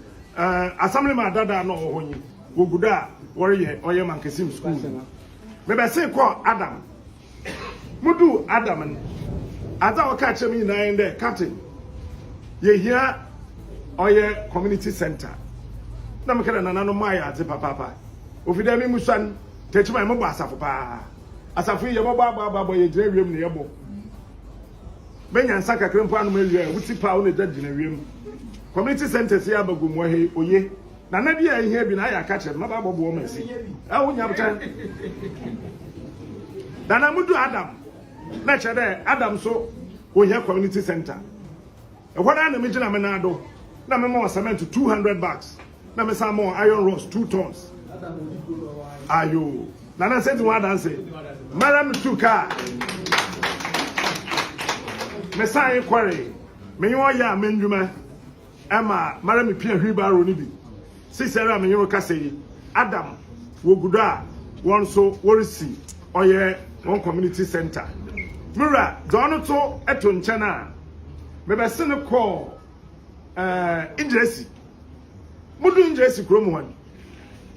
assembly ma dada no ohonyi woguda wori oye man kasim school me be say ko Adam mudu Adam ada o ka chemi na ende captain ye hia oye community center na me kala na no mai ate papa ofida mi musan techima mo ba asafo pa asafu ye mo ba ye gina wiem ne ye bo benya nsa kakre mpo anu mawie wuti pa wo ne gina wiem community centers ya bagu mo he oye na na bia ihe bi na ya ka chere ma ba bo bo masi wo nya buta na mudu Adam na chere Adam so wo here community center e hona na me gina me na do na me mo cement 200 bags na me some more iron rods 2 tons ayo na say to one dance madam tuka me say kware me yo ya mendwuma ema madam pia hwibaro ni bi sisera me yo kase Adam woguda won so worisi oye one community center mura don to eto nchana me be se ne call injesi mudu injesi kromo wan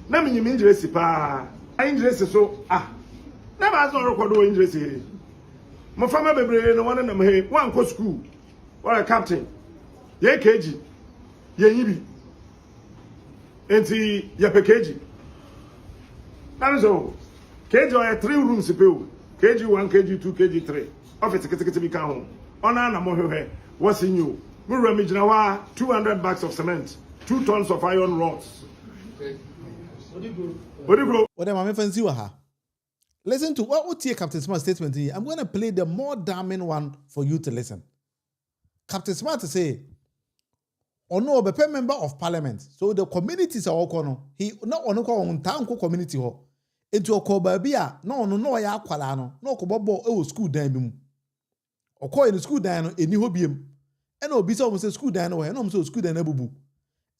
na me nyimi injesi pa injesi so na ba so record wo injesi he mo fama bebre no wan na me he wan ko school or captain ye keji ye yibi enti ye pekeji na so keji o 3 rooms pe o keji 1 keji 2 keji 3 office ketekete bi ka ho ona na mo hwehwe what's in you mu rami gina wa 200 bags of cement 2 tons of iron rods what am I fancy wa? Listen to what Captain Smart's statement here. I'm going to play the more damning one for you to listen. Captain Smart say, "Oh no, be member of parliament. So the communities are all kono. He not ono ko on town community ho. Into ko babia no ya akwala no ko bobo e school dan bi mu. Okọ in school dan no eni ho biem. E na obi say o say school dan no he no say school dan na bubu.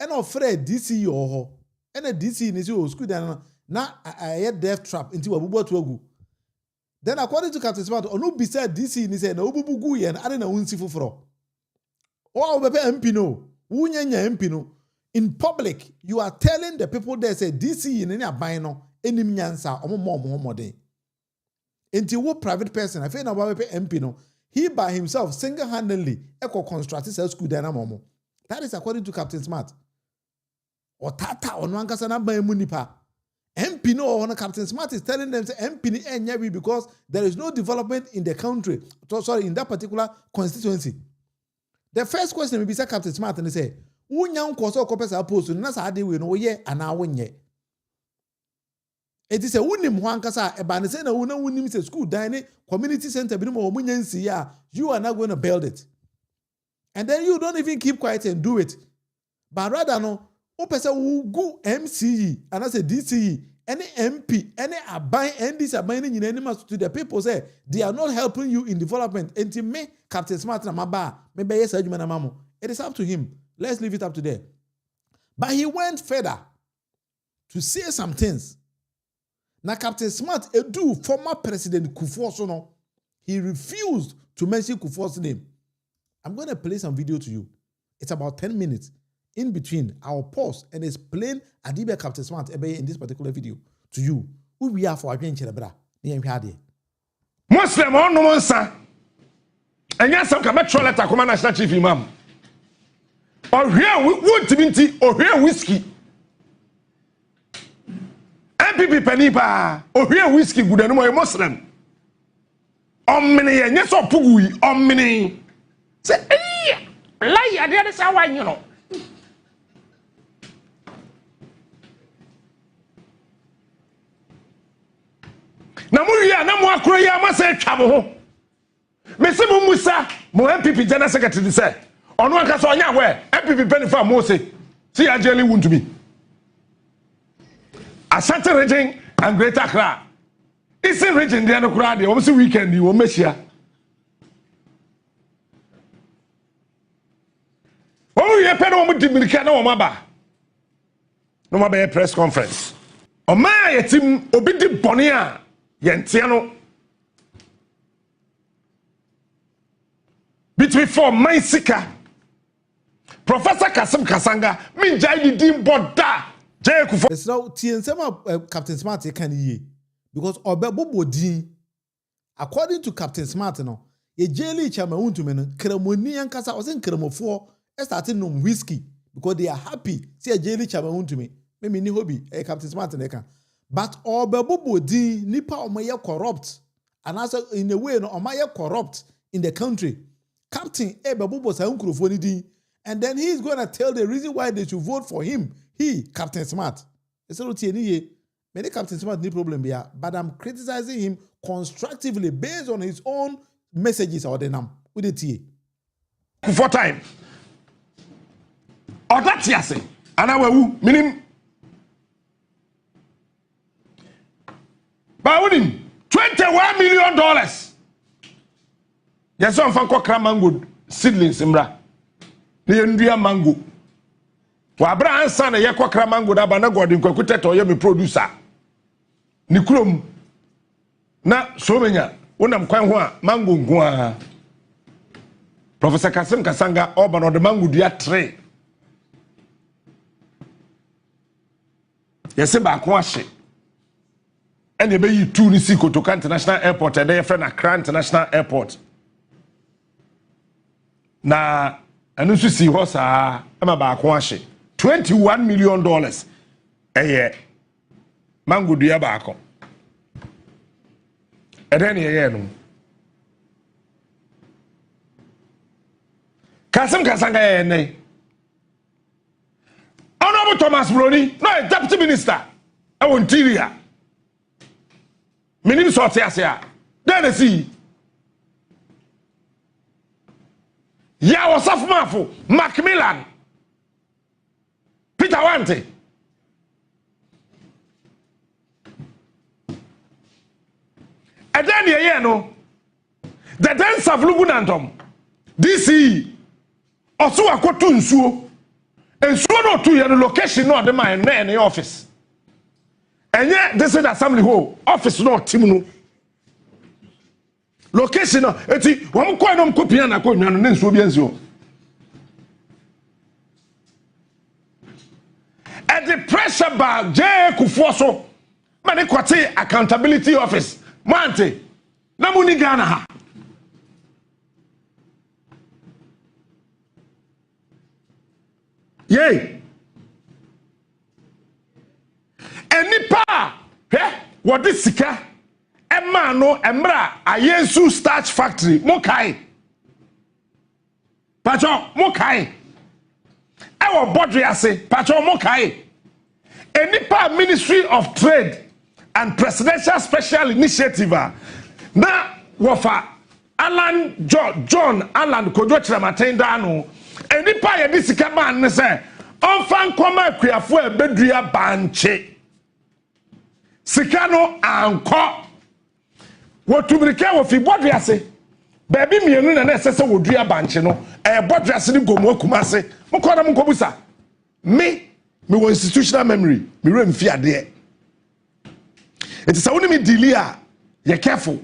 E na ofre DC ho. E na DC ni say o school dan no na a death trap into wabubu to agu. Then according to Captain Smart, onu bisa DC ni say na obubu gu ye na ade na wunsi foforo. O be MP no. Wunyanya MP no. In public, you are telling the people there say DC in any aban no enim nyansa omo modern. Until wo private person, I feel na wa be MP no. He by himself single-handedly construct his school dan momo. That is according to Captain Smart. Or tata onu ankasa na ban mu nipa. MP no on Captain Smart is telling them say MP ni enyewi because there is no development in the country. Sorry, in that particular constituency. The first question will be say Captain Smart and they say, "Unya nkoso okopesa post na sa ade we no ye ana wonye." It is a unim ho ankasa e ba ne say na unim say school dan ni community center bi no mo nyansi ya, you are not going to build it. And then you don't even keep quiet and do it. But rather no o pese wo gu MCE and I say DCE any MP any aban NDC aban ni nyina anima to the people say they are not helping you in development. Until me Captain Smart na maba me be yes adwuma na mamo. It is up to him. Let's leave it up to there. But he went further. to say some things. Now, Captain Smart, Edu, former President Kufuor, he refused to mention Kufuor's name. I'm going to play some video to you. It's about 10 minutes. In between, I'll pause and explain Adibe Captain Smart in this particular video to you. Who we are for adventure, brother. Muslim on no one son. And yes, some come metro letter command national chief imam. Or here Wontumi or here whiskey. MPP Penipa or here whiskey good and more Muslim. Many yes or pugui many. Say, hey, lie, there is how you know. Namuya namu akro ya ma se twa mo ho mese mu musa mo MPP general secretary say ono aka so onya we MPP benefit mo say see ajeli Wontumi Ashanti region and Greater Accra isi region there no kura dey o say weekend ni o mehia o ye pe no mo di mirika na o maba no maba press conference o ma yetim obi di bone a Yentiano between four Maisika Professor Kasim Kasanga Minjai Dim Boda Jacob. It's now TNSM Captain Smart can ye because Obebubo Din according to Captain Smart no ye jelly chama Wontumi kremoni and kasa was in kremo 4 starting no whiskey because they are happy see a jelly chama Wontumi maybe ni hobby Captain Smart can. But Obebubo di nipa omaye corrupt. And also in a way no omaye corrupt in the country. Captain Obebubo sa unkrofoni di. And then he's going to tell the reason why they should vote for him. He, Captain Smart. Many Captain Smart no problem here. But I'm criticizing him constructively based on his own messages or the name. With the TA. For time. Or that's yase. And I will meaning Bawunim, $21 million. Yes, I'm from Kokra mango seedlings, Simbra. The India mango. Wabra and son, a Yakokra mango, that Banago, the Kokute, or Yemi producer. Nikrum. Na, so many. When I'm quite mango, Gua. Professor Kasim Kasanga, Oban, or the mango, dear tray. Yes, about Kwashi. And you be two ni siko to International Airport and they friend Accra International Airport. Na anu so si ho sa ama ba ko ahye $21 million eye mango dua ba ko. E den ye no. Kasim Kasanga ye nei. Honorable Thomas Brony, no deputy minister. I want interior. Minim sorti asia. Then see. Ya wasaf mafo Macmillan. Peter Wante. And then ye no. The dance of Lugunantom. DC also akotu nsuo. Nsuo no to your location no the man na in the office. And yet, this is assembly hall office no team no location no. Eti wam kwa no mkopia na kwa nwan no nso bi anzo. At the pressure bar J Kufuor so mane kwate accountability office mante na muni Ghana ha. Yay. Enipa what this sika emma no emra ayensu starch factory mokai pacho mokai ewo bodri ase pacho mokai enipa Ministry of Trade and Presidential Special Initiative na wofa Alan John Alan Kojo Chiramaten dano enipa ye this sika man ne se onfan koma akuafo ebedua banche Sikano anko wotumrike wo fi bodriase baby mienu na na sese wodua banche no bodriase ni gomo akumase mukora mkobusa me me wɔ institutional memory me rem fi ade it is only me delia you careful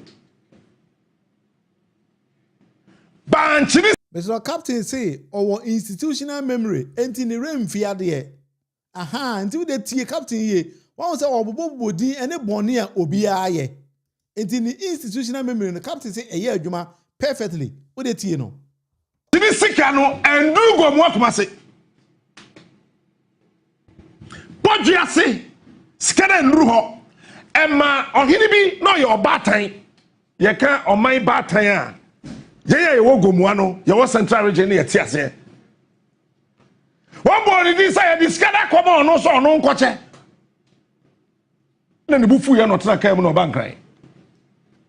banchini Mr. Captain say our institutional memory enti ne rem fi ade aha enti we tie captain ye one say obobodi ene boni a obi aye enti ne institutional memory no captain say eye adwuma perfectly we dey tie no tibi sika no enduru go mu akoma se podju ase sika na enduru ho ema ohini bi no ye obatan ye ka oman batan a ye wo go mu ano ye wo central region ye tie ase one boy di say the sika da come on no so no nkoche na ne bufu ye no tena kai mu no bankran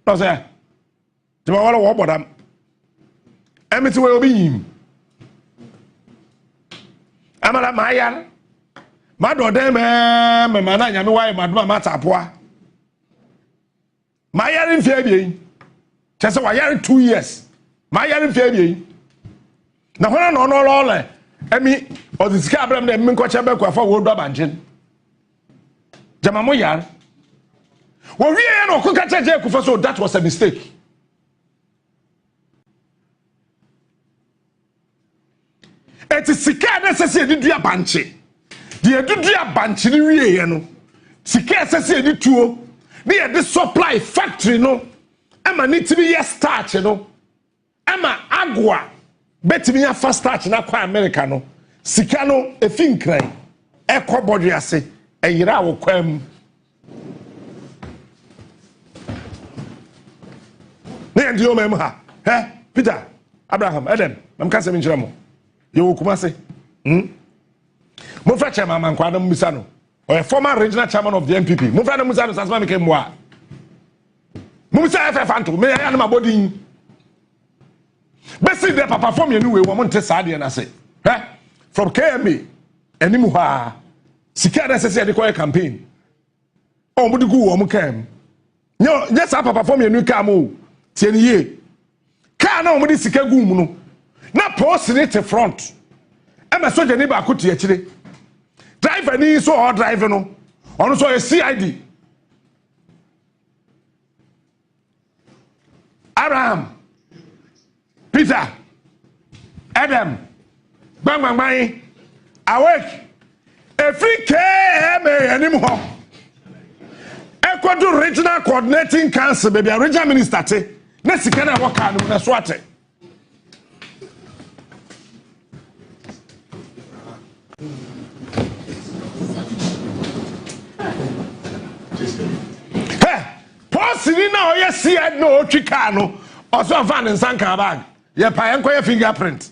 no say ti ba wala wo bodam emiti we obi yim amala mayan mado dem me mana nya me wai madoma matapoa mayan mfia bi chese wa yare 2 years mayan mfia bi na hona no no lole emi odisika abram de mi nkoche be kwa fa wo do abanjen jama mo yar wo wie no ko kacha je ku fa so that was a mistake. It is sika necessary di abanche. Di edu abanche ni wiye no. Sika necessary di tuo. Ni e di supply factory no. Ema ni tibi ye starch no. Ema agwa betimi ya fast starch na kwa America no. Sika no e fi nkran. E ko body ase. E yira wo kwam. Ne ndi o mem ha. Peter, Abraham, Adam, am ka se mi nchira mo. You kumase mo fra chairman man kwa na mbisa no or former regional chairman of the NPP mo fra na mbisa no sasma meke mwa mo mbisa FF anto me ya na mabodi besi de papa form you we wo mo nte saade na say from KMA enimu ha sika na sese de koy campaign o mo de gu wo mo kam nyo yes papa form you ka mo tie ni ye ka na o mo de sika gu mu no na post it to front ema soja ni ba akuti akire driver ni so or driver no ono so a CID Abraham Peter Adam bang awake every KMA anim ho Ecuador regional coordinating council baby regional minister te na sika na waka no na so ate Sini na o yes see no otwika no oso fan nsanka bag ye pa enkoye fingerprint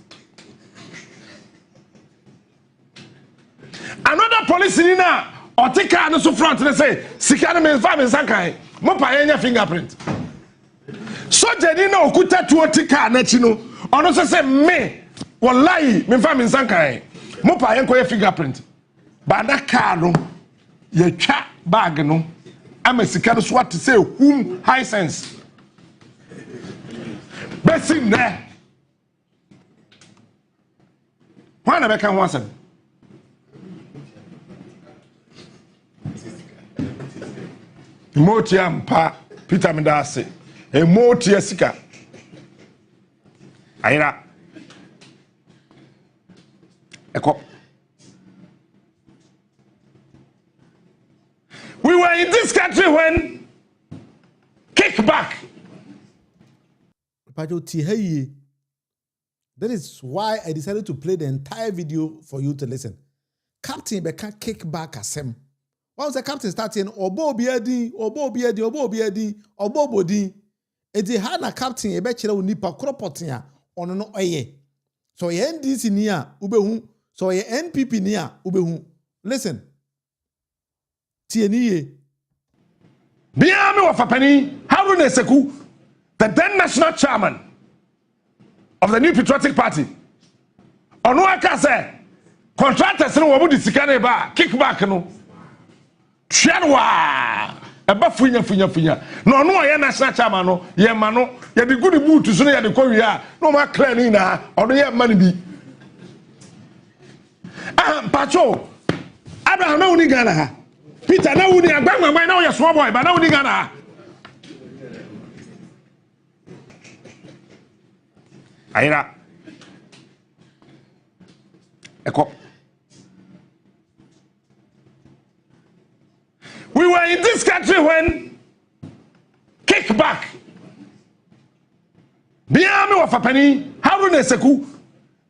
another police ni na otika no so front na say sika no me fan nsanka mo pa enya fingerprint soja ni na okuta tu otika na chi no ono so say me wallahi me fan nsanka mo pa enkoye fingerprint ba na car no ye twa bag no ama sika no so what to say whom high sense besim na wana be kan wasan emotia mpa Peter Mendase emotia sika ayira eko we were in this country when kickback. That is why I decided to play the entire video for you to listen. Captain Beka kickback asem. Once the captain starting obo biadi. Eti hana captain ebe chira unipa kropotia ono no oye. So ye NDC niya ubehu. So ye NPP niya ubehu. Listen. Tieniye. Biame Wafapani, Haruna Seku, the then national chairman of the New Patriotic Party. Onuaka say, contractors no wabu disikane ba, kickback no. Chianwa, eba funya. No ya national chairman no, ye mano, ye di good boot to sune ye di korea, no ma clear ni na, ono ye money bi. Pacho, Abraham na uni Ghana ha. Peter na uni agbama man na o small boy but na uni Ghana ha. Ayira. Eko. We were in this country when kickback. Biami Wafapani, Haruna Seku,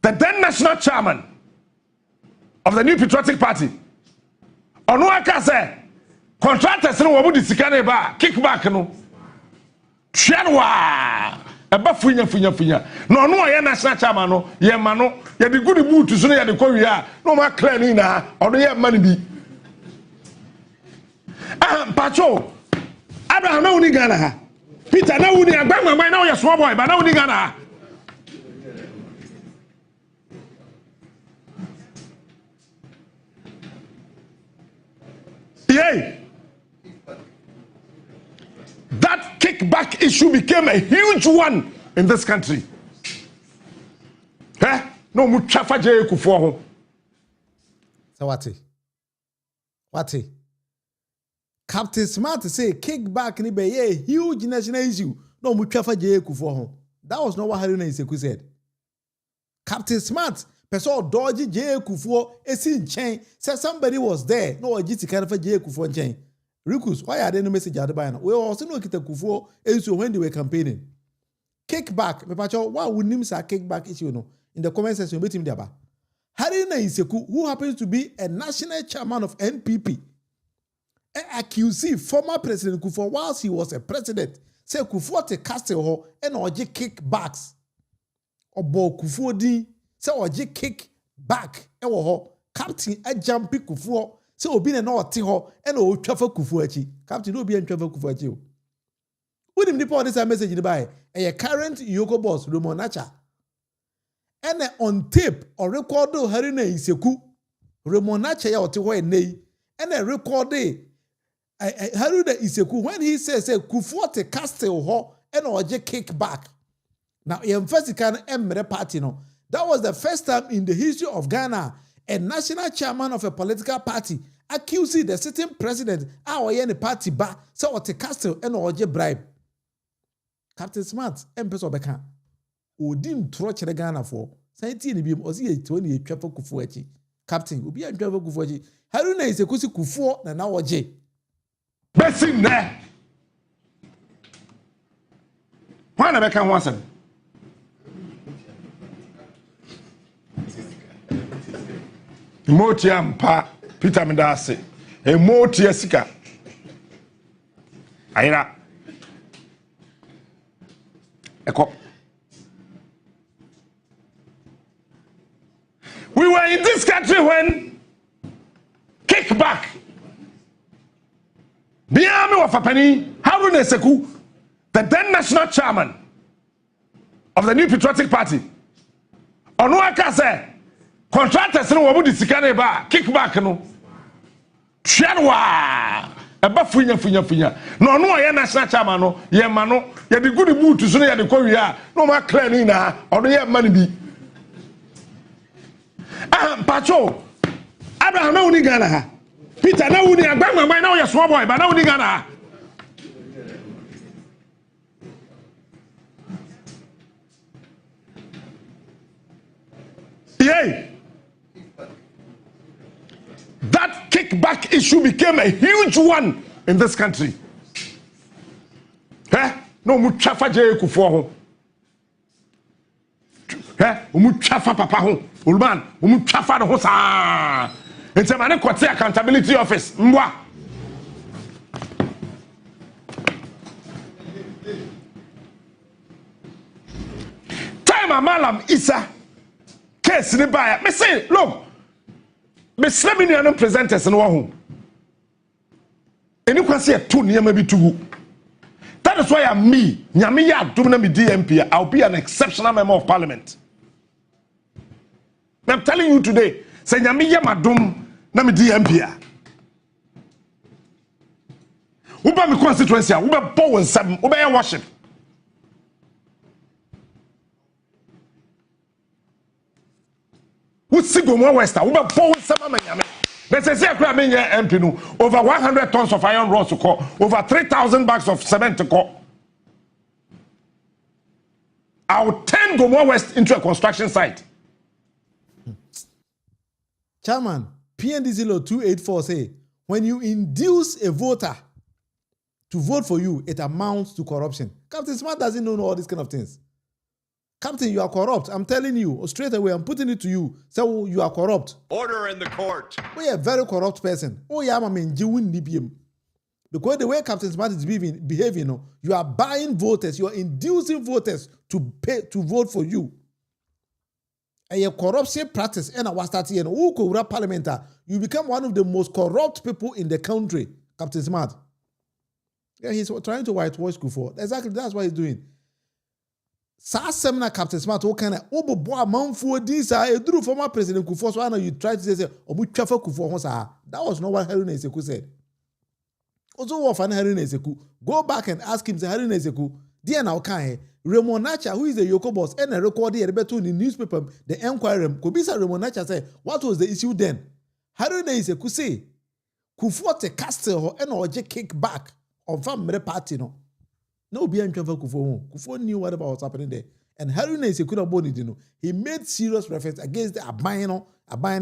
the then national chairman of the New Patriotic Party. Onuaka said, contractors no wabu di sikane ba kickback no. Chadwa. Eba funya. No ye national chairman no, ye mano, ye di good mood to so ye di ko wi a, no ma clear ni na, ono ye mani bi. Pacho, Abraham na uni Ghana ha. Peter na uni agbama man na o small boy but na uni Ghana ha. Yay. That kickback issue became a huge one in this country. Eh? No muchafa je kufuo ho. So what? Captain Smart say kickback ni be a huge national issue. No muchafa je kufuo ho. That was not what Haruna Iseku said. Captain Smart person dodgy je kufuo esi nchen say somebody was there. No ojiti kind of je kufuo nchen. Rikus, why are there no message at the banner? We also know kita kufuo issue when they were campaigning. Kickback, me pacho, why would name say kickback issue no? In the comment section, bet him there. Haruna Iseku, who happens to be a national chairman of NPP, accused former President Kufuor whilst he was a president, say Kufuor te castle ho and oje kickbacks. Obo Kufuor di say oje kickback ewo ho. Captain a jumpy Kufuor. Se obi na o te ho e na o twafa Kufuor achi captain obi en twafa Kufuor achi o unim ni po this message ni bai e current Yoko boss Romo Nacha and on tape or record Haruna Iseku Romo Nacha ya o te ho enei and record Haruna Iseku when he says Kufuor te castle ho e na oje kickback now e first can emre party no that was the first time in the history of Ghana a national chairman of a political party accusing the sitting president the party ba so what a castle and oje bribe. Captain Smart emphasis obeka odin troche the Ghana for santi ni biem osi e 20 twafa Kufuor achi captain obi an twafa Kufuor achi Haruna Iseku si Kufuor na oje besim ne wana beka ho asem Motia mpa Peter Medase motia sika ayira eko we were in this country when kickback Biami Wafapani Haruna Iseku the then national chairman of the New Patriotic Party Onuaka said contractors no wabu di sikane ba kickback no hwedwa eba funya no no ye national chairman no ye ma no ye di good mood to so ye di ko wi a no ma clear ni na ono ye ma ni bi pacho Abraham na uni Ghana ha Peter na uni agbama man na o small boy but na uni Ghana ha yay. That kickback issue became a huge one in this country. Eh? No muchafa je kufuor ho. Eh? Muchafa papa ho. Ulman, muchafa no ho sa. Ente mane kwate accountability office. Mbwa. Time Malam Isa case ni buyer. Me say, look. Me slamming you no presenters no ho. Eni kwase to niam bi tugu. That is why me, nyame ya adom na me DMP, I'll be an exceptional member of parliament. I'm telling you today, say nyame ya madom na me DMP. Uba me constituency, uba bo nsam, uba ya worship. Usigo mo westa, uba bo nsam ma nyame. But say I mean MP no over 100 tons of iron rods to call, over 3,000 bags of cement to call. I'll turn Gomorrah West into a construction site. Chairman, PNDC Law 284 say, when you induce a voter to vote for you, it amounts to corruption. Captain Smart doesn't know all these kind of things. Captain, you are corrupt. I'm telling you, straight away, I'm putting it to you. So you are corrupt. Order in the court. We are a very corrupt person. Oh, yeah, I mean, because the way Captain Smart is behaving, you are buying voters, you are inducing voters to vote for you. And your corruption practice, and I was starting, who could parliament, you become one of the most corrupt people in the country, Captain Smart. Yeah, he's trying to whitewash Kufuor. Exactly, that's what he's doing. Sa seminar Captain Smart, what kind of boy man for this? I drew former President Kufuor. So I know you try to say, Kufuor. That was not what Haruna Ezeku said. Also, what Haruna Ezeku? Go back and ask him, Haruna Ezeku, dear now, can Raymond Nacha, who is the Yoko boss, and a record here in the newspaper, the Enquirer, Kobisa Raymond Nacha said, what was the issue then? Haruna Ezeku say, Kufuor te castle and or kick back on family party, no. No, be for Kufuor. Kufuor knew whatever was happening there. And Haruna Ezeku na boni dino. He made serious reference against the Abayano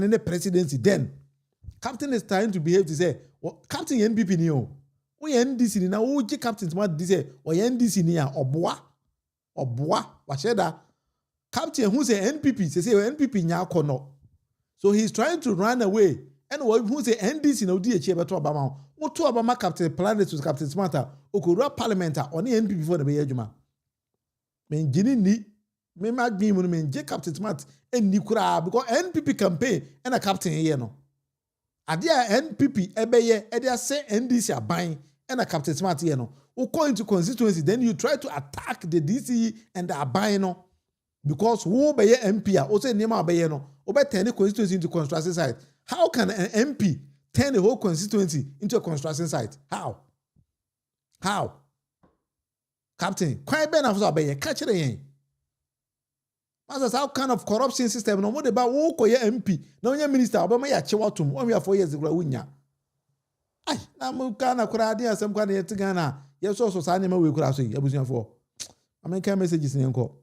in the presidency then. Captain is trying to behave to say, well, Captain NPP ni o. We NDC ni na o je Captain Smart di say, o NDC ni ya oboa, washeda. Captain who say NPP say NPP nya kono. So he's trying to run away. And who say NDC na odi echi beto Obama. What to Obama Captain Planet to Captain Smarter, Okura Parliamenta, on the NPP before the Bayajuma. Men Ginny ni, me mag be men J Captain Smart and Nikura because NPP campaign and a captain here no. Adia NPP ebeye edia say NDC are buying and a Captain Smart here no. Go into constituency, then you try to attack the DC and the buying no. Because who be MP also Nema be no, obe turn the constituency into construction site. How can an MP turn the whole constituency into a construction site? How? Captain, quite ben after be catch it. That's how kind of corruption system no more about who ko MP. No your minister Obama ya chewatum 1 year 4 years ago wunya. Ai, na mu kana kura dia asem kwa na yet Ghana. Ye so sa nyama we kura so abusuan for. American messages ni enko.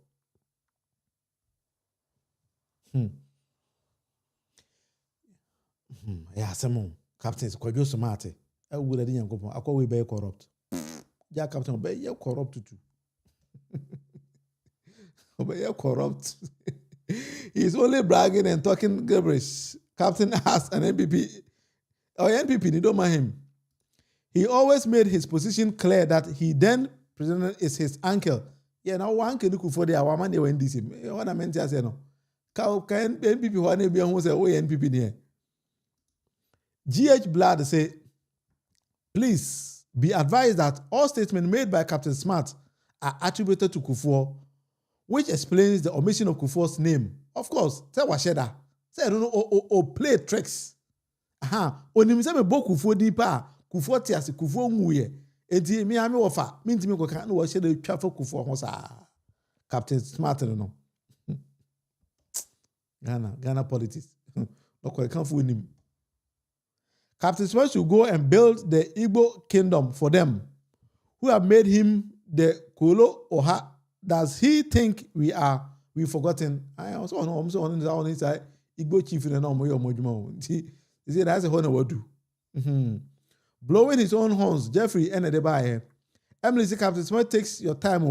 Yeah, some captains quite smart. I would have didn't go. I call we be corrupt. Yeah, captain, be you corrupt too. Be you corrupt. He's only bragging and talking gibberish. Captain asked an NPP. Or NPP, you don't mind him. He always made his position clear that he then president is his uncle. Yeah, now one can look for the Awaman they went this. What I meant to say no. Can NPP who are be who say oh NPP near. GH Blood say, please be advised that all statements made by Captain Smart are attributed to Kufuor, which explains the omission of Kufuor's name. Of course, say washeda. Say I don't know play tricks. Onimse me bo Kufuor dipa, Kufuor tiase Kufuor nguye. Enti mi ame wofa, mi ntimi ko kan no washeda twa for Kufuor ho sa. Captain Smart no. Ghana politics. No ko kan fu nim. Captain Smart should go and build the Igbo kingdom for them, who have made him the Kolo Oha. Does he think we've forgotten? I also know I'm so on the inside Igbo chief in the normal Mojuma. He said that's a honor what do. Blowing his own horns, Jeffrey ended the by. Emily said Captain Smart takes your time.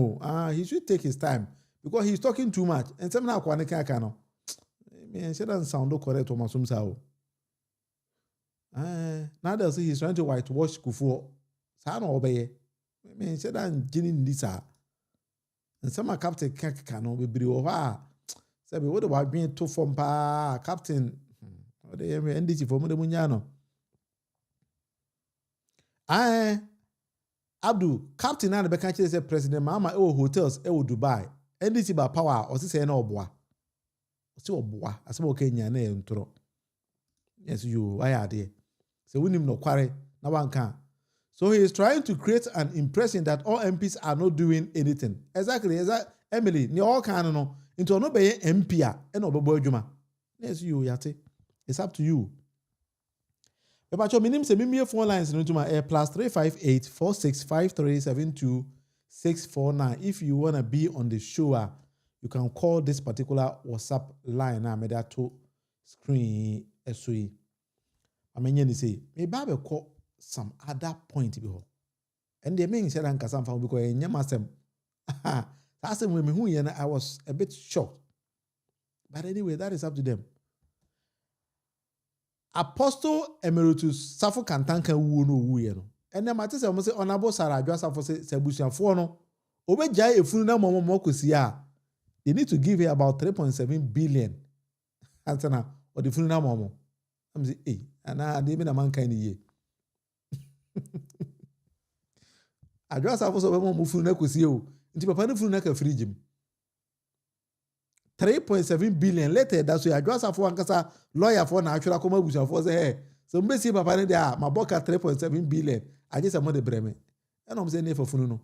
He should take his time because he's talking too much. And some now Kwanika Kano. Man, she doesn't sound correct to Masumsao. Now they'll say he's trying to whitewash Kufuor. Sa no obey. Me say that Jenny Lisa. And some captain can be bri over. Say what about being too from pa captain? They NDC for the Munyano. Abdul, captain and the country say President Mama hotels Dubai. NDC by power or say no boa. So boa. As okay nyane ntro. Yes, you I are there. So we no quarry, no one can. So he is trying to create an impression that all MPs are not doing anything. Exactly. Emily, ni all can no into no be MP and no be juma. Yes, you yate. It's up to you. But your minimum say me phone lines into my +358 4653 649. If you wanna be on the show, you can call this particular WhatsApp line. I made that to screen SOE. I mean, you say maybe I will call some other point before. And the main said Uncle Sam because in Yamasem. That's when me I was a bit shocked. But anyway, that is up to them. Apostle Emeritus Safo Kantanka wu no wu ye no. And then Matthew say almost say honorable Sarah Adwa Safo say sebusuafo no. Obeja efunu na momo kosi a. They need to give her about 3.7 billion. Antana or the funu na momo. I'm say eh ana dey be na man kind ye. Adwa Safo so be momo funu na kosi o. Nti papa no funu na ka free 3.7 billion later that's why Adwa for ankasa lawyer for na actually come abusa for say hey so mbesi papa ne dia my boka 3.7 billion I just am the breme and I'm saying for funu no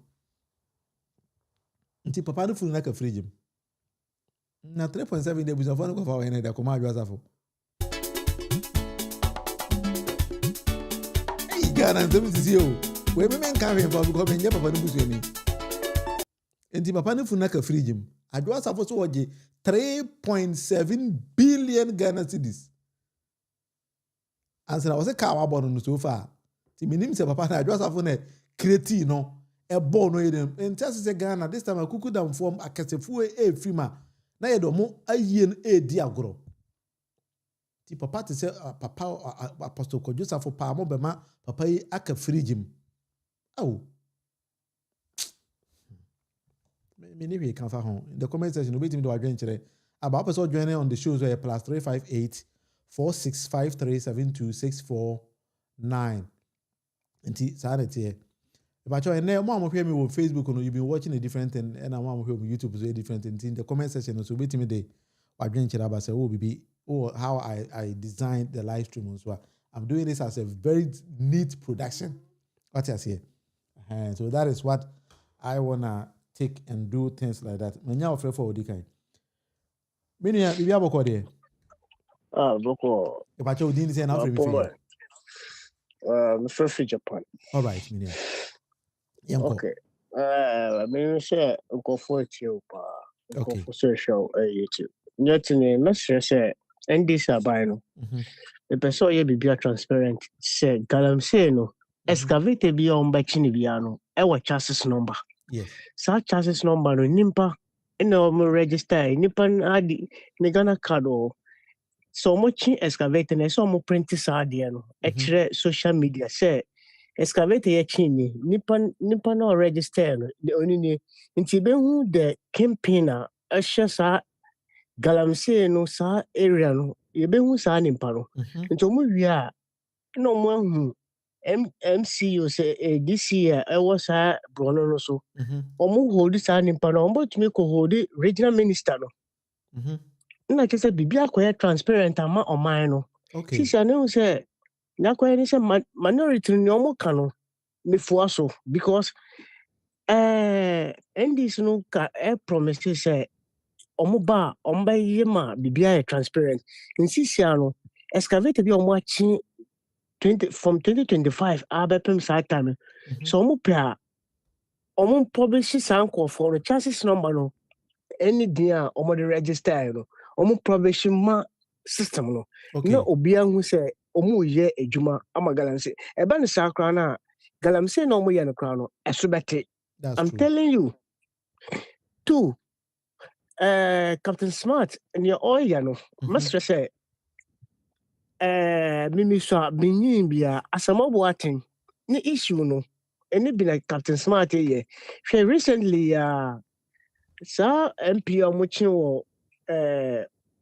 nti papa no funu na ka free na 3.7 de abusa for no ko fa we ne da come Adwa for hey Ghana dem see o we me kan we for because me papa no busu ni nti papa no funu na ka free Adwa for so waje 3.7 billion Ghana cedis. And so I was a car born so far. The minimum say papa na Adwa for ne create no e born no yedem. And just say Ghana this time I could down form akasefu e fima. Na yedo mo aye no e di agoro. Ti papa te say papa apostle Kojo for pa mo be ma papa yi aka frigim. Aw. Maybe can find in the comment section. Wait me to adventure. About person joining on the shows where +358 4653 72649. And sanity. If I try and now mom hear me on Facebook, you've been watching a different thing, and I'm on YouTube is a different thing. In the comment section, so wait me there. Adventure about say, how I designed the live stream as well. I'm doing this as a very neat production. What I say. So that is what I wanna take and do things like that. Manya offer for the kind. Minia, bibi aboko de. Boko. E ba cho din say na offer me free. Free Japan. All right, Minia. Yanko. Okay. Me say go for you pa. Okay. For social YouTube. Nyatini message say NDC abai no. The person ye bibi transparent say galamsey no. Excavate bi on ba chini bia no. E wa chassis number. Yes. Sa chassis number no nimpa ina mo register nipa adi ne Ghana card o so mo chi excavator na so mo print sa ade no e kire social media say excavator ye chi ni nipa no register no de oni ni nti be hu the campaign a ehye sa galamsey no sa area no ye be hu sa nipa no nti mo wi a no mo hu MCO say this year I was a Bruno no so. Omo hold this an impano, but me ko hold it regional minister no. Na ke say bibia ko transparent ama o man no. Okay. She say no say na ko any say minority no omo ka no me fuaso because NDC no ka promise say omo ba yema bibia transparent. Insisia no excavator bi omo achi from 2025 abepem side time so omo pia omo publish sanko for the chassis number no any dia omo the register no omo publish ma system no na obia hu say omo ye adwuma ama galamsey e ba ne sakra na galamsey na omo ye no kra no eso bete I'm true. Telling you two Captain Smart and your oil no must say mimi so binyin bia asamabo aten ni issue no eni bi like Captain Smart here she recently sa MP omochi wo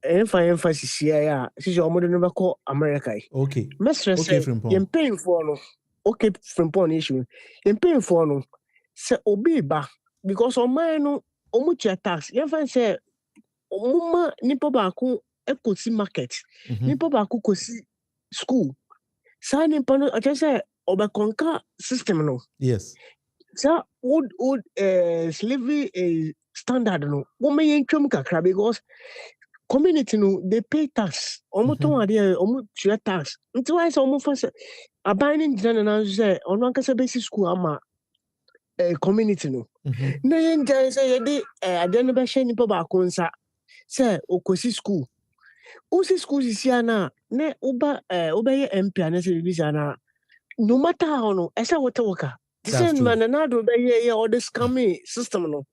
emphasis here she omodo no be call America. Okay. Okay from paying for no okay from point issue paying for no se obi ba because o man no omochi tax yen say omuma nipa ba ko ekosi market nipa ba ko kosi school sa nipa no I just say obekonka system no yes sa would slavery standard no wo me yen twam kakra because community no they pay tax. Omoton ade omo tua tax. Nti why say omo fa say abaning jana na say ono ankasa basic school ama community no. Na yen say ye de ade no be hye nipa ba ko nsa say okosi school. Usi school sisia na uba ye MP na say bibisa na no matter how no esa what worker. The same man na do be ye all this scammy system no.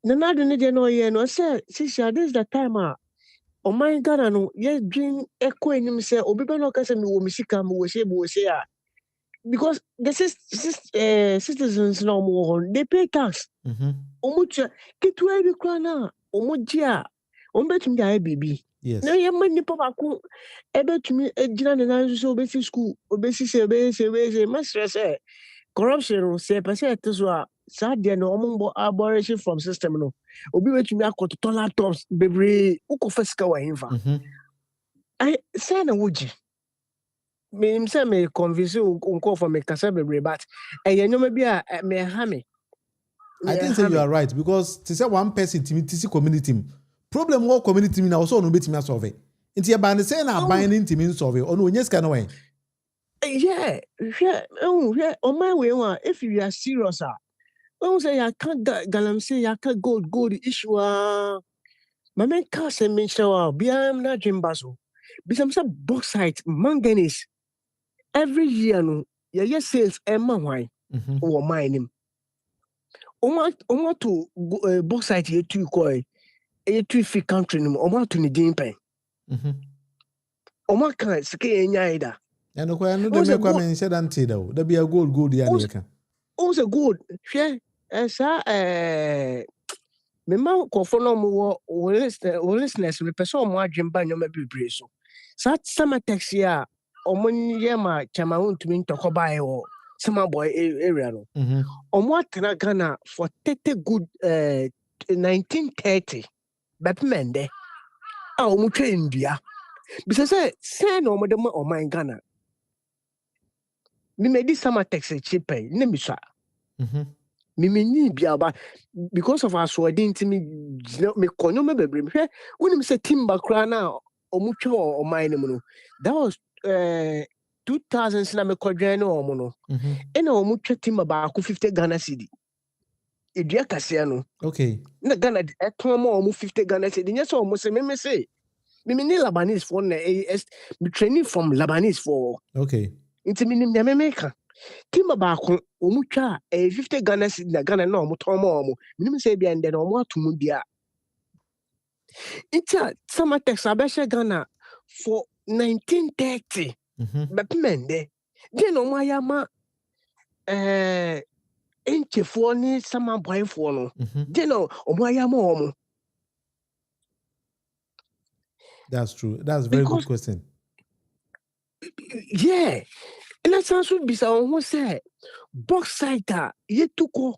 Na do ne de no ye no say sisia this the time oh my God no ye dream echo enim say obi be no ka say me wo misika me wo say a because the citizens no more they pay tax. Omucha kitu ebi kwa na omujia ombetumi da bibi. Yes. Na ye man nipa ba ko ebetumi ejina ne nan so obesi school obesi se master say corruption say person to a sad there no ombo abortion from system no obi betumi akoto laptops bebre ukofesika wa hinfa. I say na woji me say me convince unko for me kasa bebre but nyoma bi a me ha me. I think say you are right because to say one person to community problem what community na also no betimi solve. Nti e ba ne say na ban ne ntimi solve ono onye ska no wen. Yeah, on my way one if you are serious when say I can't galam say I can't gold issue my man can't say me show be am na jimbaso. Be some bauxite manganese every year no yeah sales emma why or mine him. Omo to bauxite ye tu koi e tu fi country no omo to ni din pen. Omo kan sike enya ida. And no kwa no de me kwa men said anti da o da bia gold ya na ka. O se gold hwe esa me ma ko fo no mo listeners me pese o mo adwemba nyoma bebre so. Sa sama taxi a omo nye ma chama Wontumi ntokoba e wo sama boy area no. Omo atena Ghana for 30 good 1930 bepmende a omo twa ndua. Bisa say no omo de ma o man Ghana. Me made some taxi cheaper, Nemisa. Me biaba because of our swording to me kono me bebre. When me say timber crana or mucho or mine. That was 2000 na me kodweno o mo no. E na o mucho timber ba 50 Ghana cedi. Edua kase no. Okay. Na Ghana eton mo 50 Ghana cedi. Nya so mo say me say me ni Lebanese for na me training from Lebanese for. Okay. Inti minim na memeka timba ba ko omutwa 50 Ghana cedi na Ghana na omoton ma omo minim say bia ndɛ na omo atomu bia inti sama tax abɛhyɛ Ghana for 1930 bepmende de no mo ayama enchefo ni sama boyfo no de no omo ayama omo. That's true. That's a very good question. Yeah. And that's also bisa on say bauxite yetuko.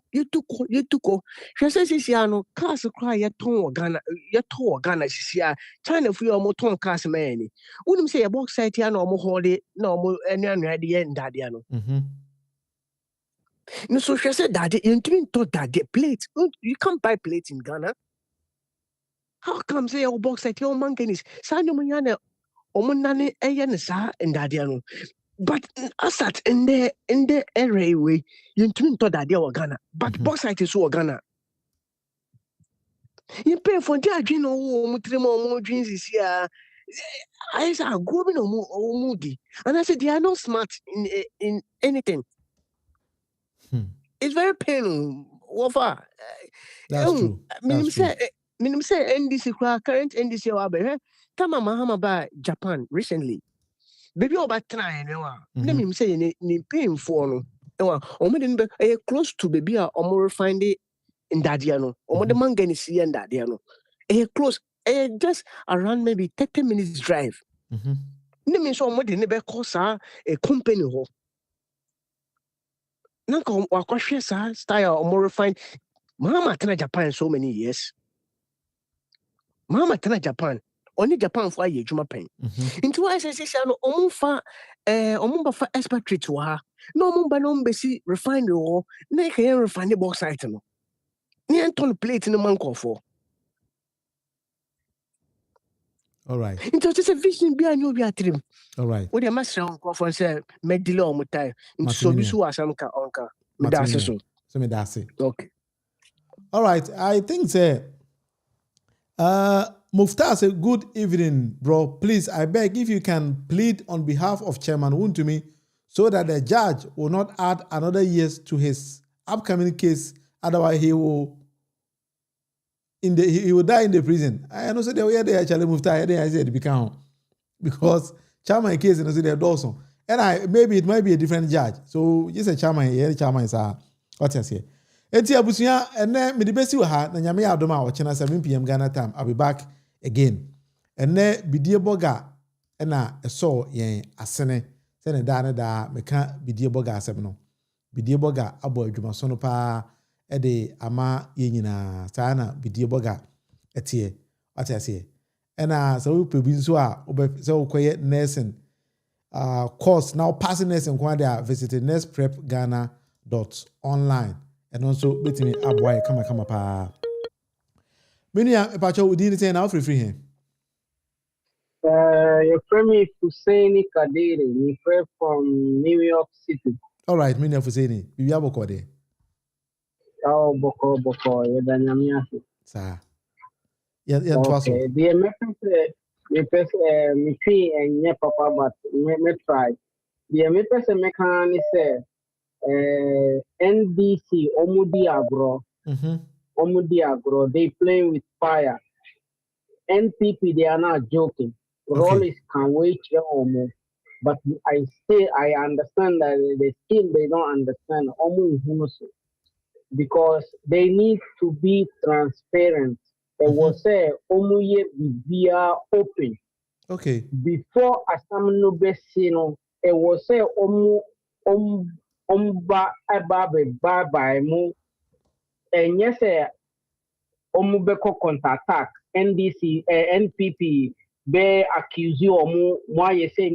She says no cars cry yeton Ghana sia China for your moton cars man. Wouldn't say a bauxite ya no mo holiday no mo any idea and dadia no. No, so she said that you didn't thought that the plate you can't buy plates in Ghana. How come say your bauxite your manganese? Sanyo manyana omunane eyene sa and dadia no. But asat in the area way, you twin to that they were Ghana, but bauxite is so Ghana. You pay for their dream or mutrimo dreams is here. I said, growing or moody, and I said, they are not smart in anything. It's very painful. Wafa. That's true. Minim say NDC current NDC wabe. Tama mahama ba Japan recently. Baby over try no let me say ni paying for no o me dey close to baby a o mo find it in dadia no o mo de manganese in dadia no close just around maybe 30 minutes drive me so o mo de ne be call sa a company ho na ko wa kwahwe sa style o mo refine mama tena Japan so many years mama tena Japan only Japan for a juma pen. Into why I say no omufa omumba expatriate wa no mumba no mbesi refine o na can refine the bauxite no. Ni ton plate no man for. All right. Into just a vision behind you, Beatrim. All right. What you must say, conference, make delay on time. Into so this was some onka. So me that's it. Okay. All right. I think Muftar say good evening, bro. Please, I beg if you can plead on behalf of Chairman Wontumi so that the judge will not add another year to his upcoming case. Otherwise, he will die in the prison. I know say the way they actually Muftar, I said become because Chairman case and I say they're Dawson. And maybe it might be a different judge. So just a Chairman here, Chairman is what I say. Eti abusuya ene me de besi wa ha na nyame ya adoma wa chena 7 p.m. Ghana time. I'll be back again. Ene bidie boga ena eso yen asene se ne da meka bidie boga asem no. Bidie boga abo adwuma so no pa e de ama ye nyina saa na bidie boga etie what I say. Ena so we pebi nso a se okoye nursing course now passing nursing kwa dia visit nurseprepghana.online. And also betting me aboy kama pa. Minia epacho we didn't say now free here. Your friend is Husseini Kadiri. You from New York City. All right, Minia Husseini. Bibi aboko de. Oh, boko. You danyamia. Sa. Yeah, twaso. Okay. The me fee and yeah, papa, but me try. The me say. NDC Omudi Agro, they playing with fire. NPP, they are not joking. Rollis can wait Omo, but I understand that they don't understand Omo because they need to be transparent. They will say Omo ye open. Okay. Before Asamno Besino, it will say Omo Omba ababe bye mu and yes omubeko counter attack NDC NPP be accuse you omu mo say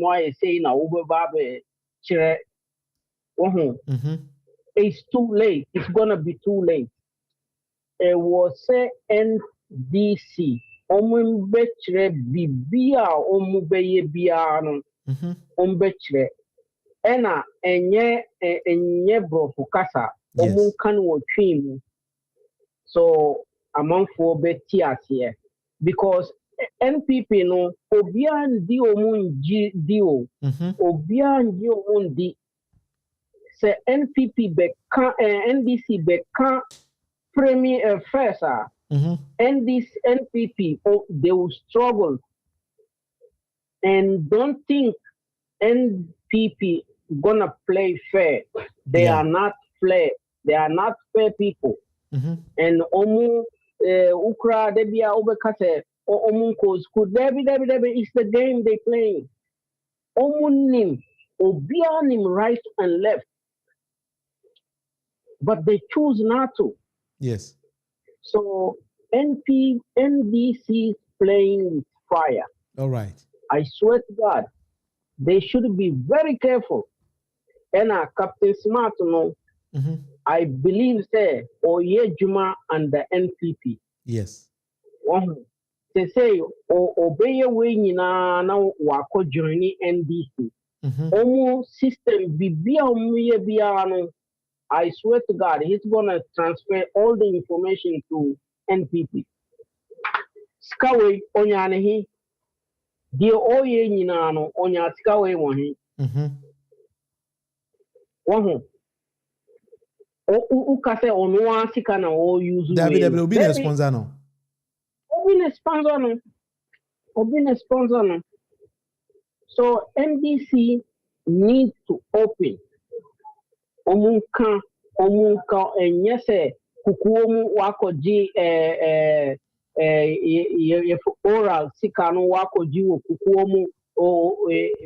na ube babe chire it's too late. It's gonna be too late. It was say NDC ombe chire bibia omube ye bia no ombe chire ena enye brofo kasa omun kan wo twim so amanfo beti ase because NPP no obian di omun di o obian di omun di se NPP be kan NDC be kan premier first and this NPP they will struggle and don't think NPP gonna play fair. They are not fair. They are not fair people. And omu ukra debia obekase omu ko debi it's the game they playing. Omu nim obianim right and left, but they choose not to. Yes. So NDC is playing with fire. All right. I swear to God. They should be very careful. And Captain Smart, I believe say Oye Juma and the NPP. Yes. They say obey way na wako journey NDC. Omo system bibia omuye biano. I swear to God, he's gonna transfer all the information to NPP. Skawe onyanehi. Die oye nyina no onya sika we wo he o ka se onu asika na o use David obi na sponsor no so NDC needs to open omunka enye se kukuo mu wakoji oral sikano wako jiwo kukuomu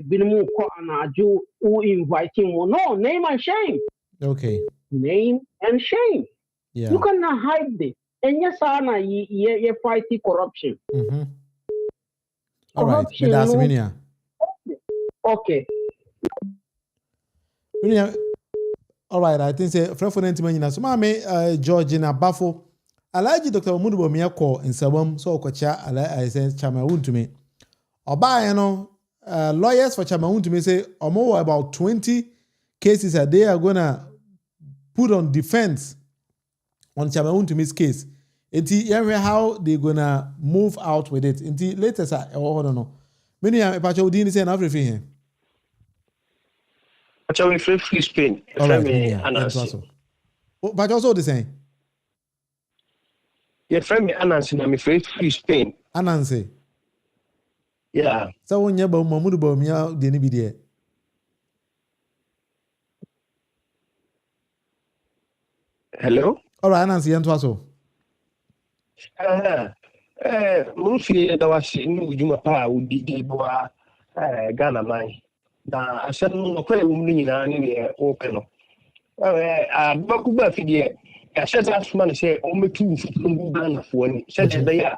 binimu ko anaju who invite him. No, name and shame. Okay. Name and shame. Yeah. You cannot hide this. And yes, Anna, you fight corruption. All right. Corruption. Okay. All right. I think say for so mame Georgina Bafo Alaji Dr. Womudu Bomiya call in NSAWAM so okocha I say Chairman Wontumi Oba, lawyers for Chairman Wontumi say about 20 cases that they are gonna put on defense on Chairman Wontumi's case. How they gonna move out with it? Latest, I don't know. Many Pacho didn't say everything here. Pacho free Spain. All right, but also the same. Your friend me Anansi, I'm free Spain. Anansi. Yeah. So when you about Mamudu BAWUMIA, the NBD. Hello. All right, Anansi, and also. Mufi da wasi ni ujuma pa udidi boa Ghana mai. Da asan no kwele umni na ni open no. Bakuba fidie. Ya sheta asuma ni say o metu futu Ghana fo ni. Sheta da ya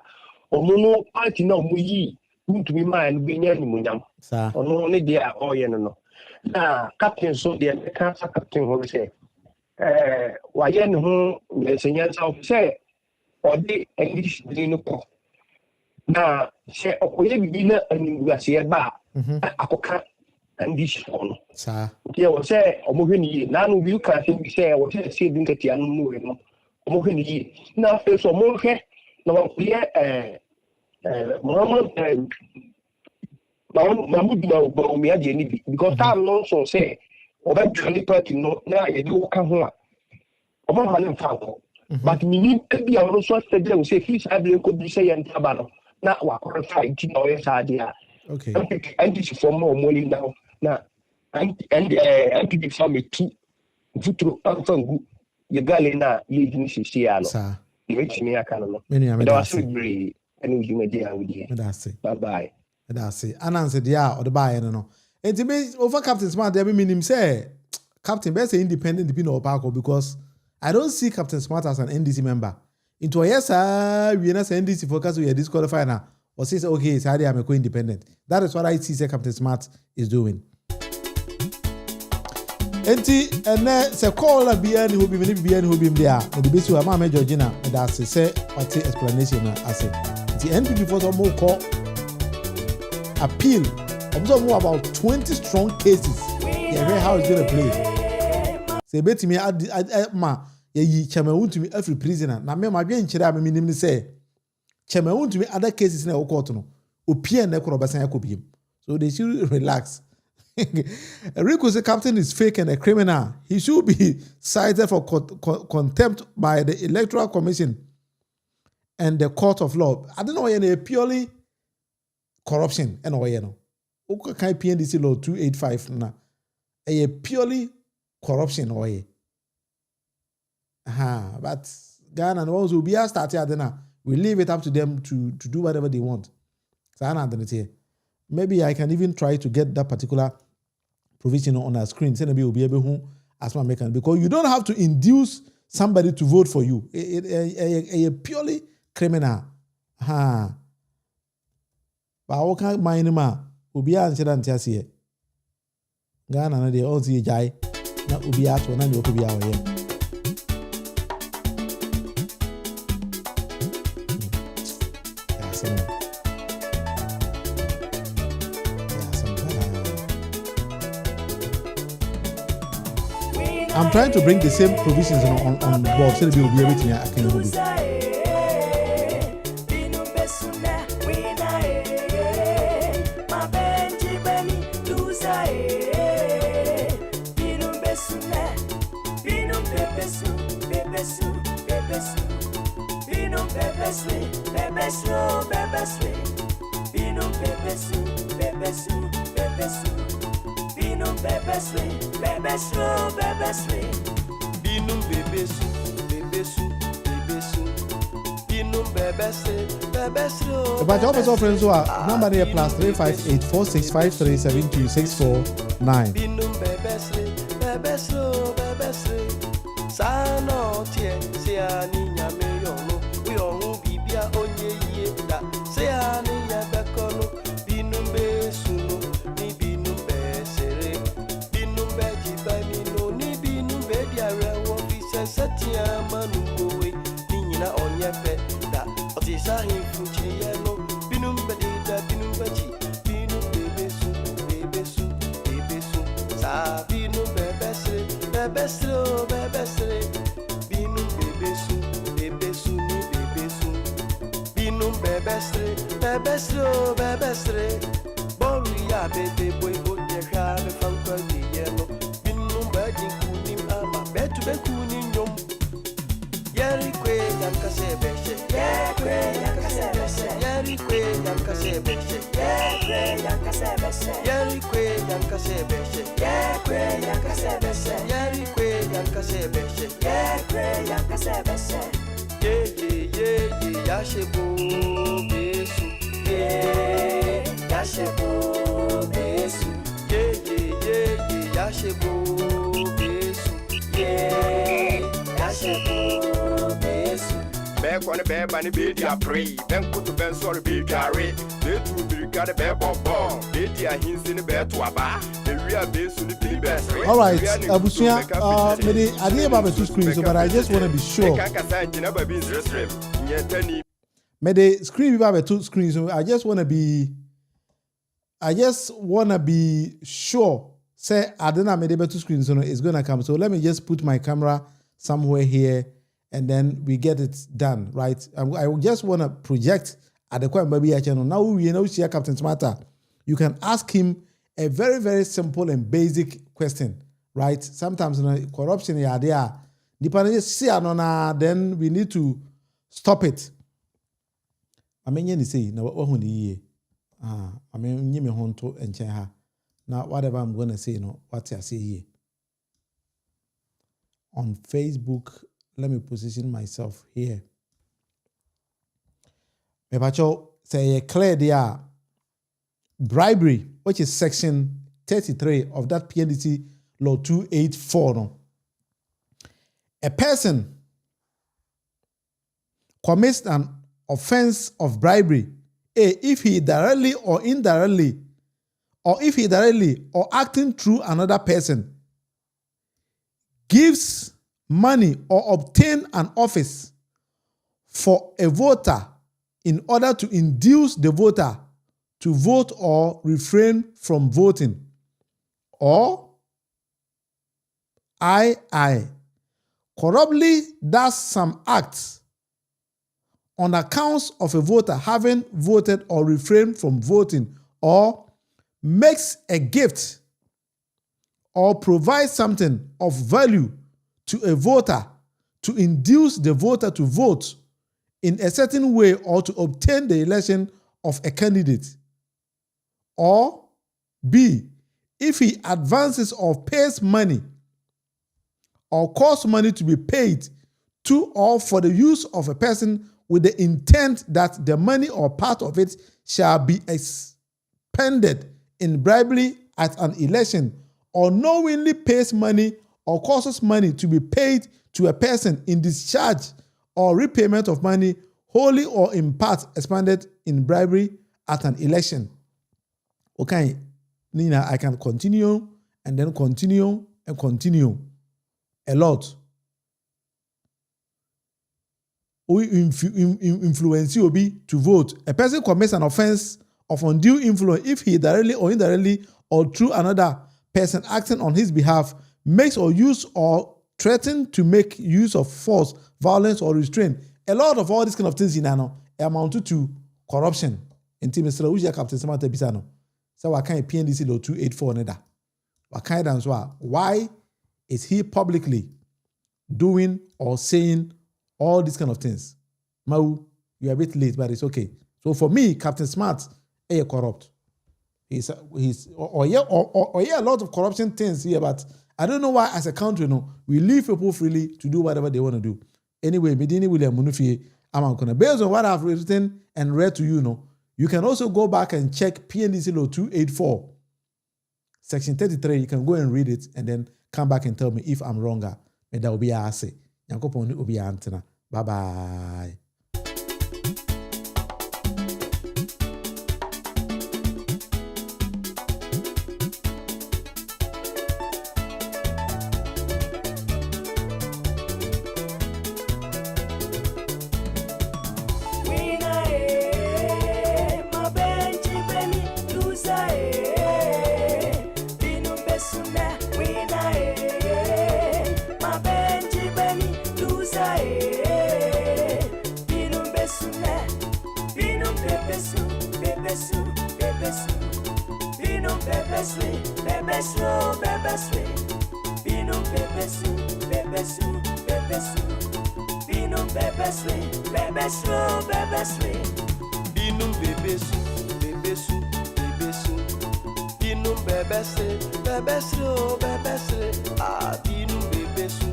omuno party na omuyi Wontumi mai no benya ni munyam. Sa. Ono ne dia oye no. Na captain so dia ka captain ho say wa ye ne ho lesenya sa say odi English no ko na se okoye bibi na animguase ba akoka English no sa dia wo se omohwe ni na no bi ka se bi se wo se bi nkati anu mu we no omohwe ni na fe so omohwe na wo ye Mahmoud BAWUMIA je ni bi because time no so say oba twani party no na ye do ka ho a omo ha ne fa ko but me need to be on so steady we say he's able to be say ntaba no na wa ko fight no yes adia okay and this for more money now na and the family too futuro anfangu ye gale na ye jini sisi ya no sa ye chimi aka no me was free and you may deal with you bye bye that's it Anansi dia or the buy no enti me over Captain Smart there be meaning say Captain best independent depend on Parko because I don't see Captain Smart as an NDC member. Into a yes, we are NDC focus we are disqualified now. Or says okay, sorry, I'm a co-independent. That is what I see say Captain Smart is doing. Enti and se call a BN who be BN who be there. And the base of Mama Georgina and that's say what the explanation I say. The NPP for some more call appeal. Observe more about 20 strong cases. Yeah, how it's gonna play. Say bet me ma ye Chairman Wontumi every prisoner na me ma dwen kire am minim ni say Chairman Wontumi other cases na court no opie na kro besan yakobiem so they should relax. Rico say captain is fake and a criminal. He should be cited for contempt by the Electoral Commission and the Court of Law. I don't know any purely corruption and no kan PNDC law 285 na a purely corruption way. But Ghana and also be a started then we leave it up to them to do whatever they want. So maybe I can even try to get that particular provision on our screen. So maybe we'll be able to as my mechanism because you don't have to induce somebody to vote for you. A purely criminal. But I can't mind ma will be answered and just here. Ghana and they all see jai. Na ubi ato na ni okubi awo ye. I'm trying to bring the same provisions on board so that we will be able to I can hold it. But your also friends who are number here plus 358 4653 72649. bebesre, bebesre. Binum bebesu ni bebesu. Binum bebesre, bebesre, bebesre. Bolu ya bebe boy bote habe fanko di yellow. Binum badin kunim ama betu be kunim yom. Yeri kwe yanka sebeshe. Yekwe yanka sebeshe. Yeri kwe yanka sebeshe. Yekwe yanka sebeshe. Yeri kwe yanka sebeshe. Yekwe yanka sebeshe. Yeri kwe yanka sebeshe. Yekwe yanka sebeshe. Ye yashebo besu. Ye yashebo besu. Ye yashebo besu. Ye yashebo besu. Ben on the bed and the baby I pray. Ben put the ben sorry be carry. They two be got a bed bomb. They are hints in the bed to a bar. The real base in the big best. All right, Abusia, maybe I didn't have 2 screens, but I just want to be sure. Maybe screen have 2 screens, so I just want to be sure. Say I don't have maybe 2 screens, so it's gonna come. So let me just put my camera somewhere here. And then we get it done, right? I just want to project at the Kwame Baby channel. Now we know see Captain Smarter. You can ask him a very, very simple and basic question, right? Sometimes corruption is there. Depending see then we need to stop it. I mean, you say now what honey I mean you me honto and chenha. Now whatever I'm gonna say, what I say here on Facebook. Let me position myself here. Mepacho say clear there bribery, which is section 33 of that PNDC law 284. No? A person commits an offense of bribery, if he directly or indirectly, or if he directly or acting through another person gives money or obtain an office for a voter in order to induce the voter to vote or refrain from voting, or corruptly does some acts on accounts of a voter having voted or refrained from voting, or makes a gift or provides something of value to a voter to induce the voter to vote in a certain way or to obtain the election of a candidate. Or B, if he advances or pays money or cause money to be paid to or for the use of a person with the intent that the money or part of it shall be expended in bribery at an election, or knowingly pays money or causes money to be paid to a person in discharge or repayment of money wholly or in part expended in bribery at an election. Okay, Nina, I can continue and then continue and continue a lot. We influence you to vote. A person commits an offense of undue influence if he directly or indirectly or through another person acting on his behalf makes or use or threaten to make use of force, violence, or restraint. A lot of all these kind of things amount to corruption. In Mr. Uja Captain Samantha Bisano. So what kind of PNDC law 284 neda? What kind of why is he publicly doing or saying all these kind of things? Mau, you're a bit late, but it's okay. So for me, Captain Smart, corrupt. He's a lot of corruption things here, but I don't know why as a country, we leave people freely to do whatever they want to do. Anyway, Medini William Munufie, based on what I've written and read to you, you can also go back and check PNDC Law 284, Section 33. You can go and read it and then come back and tell me if I'm wrong. That will be a say. Bye-bye. Binum bebesu, binum bebesu, binum bebesu, binum bebesu, ah binum bebesu,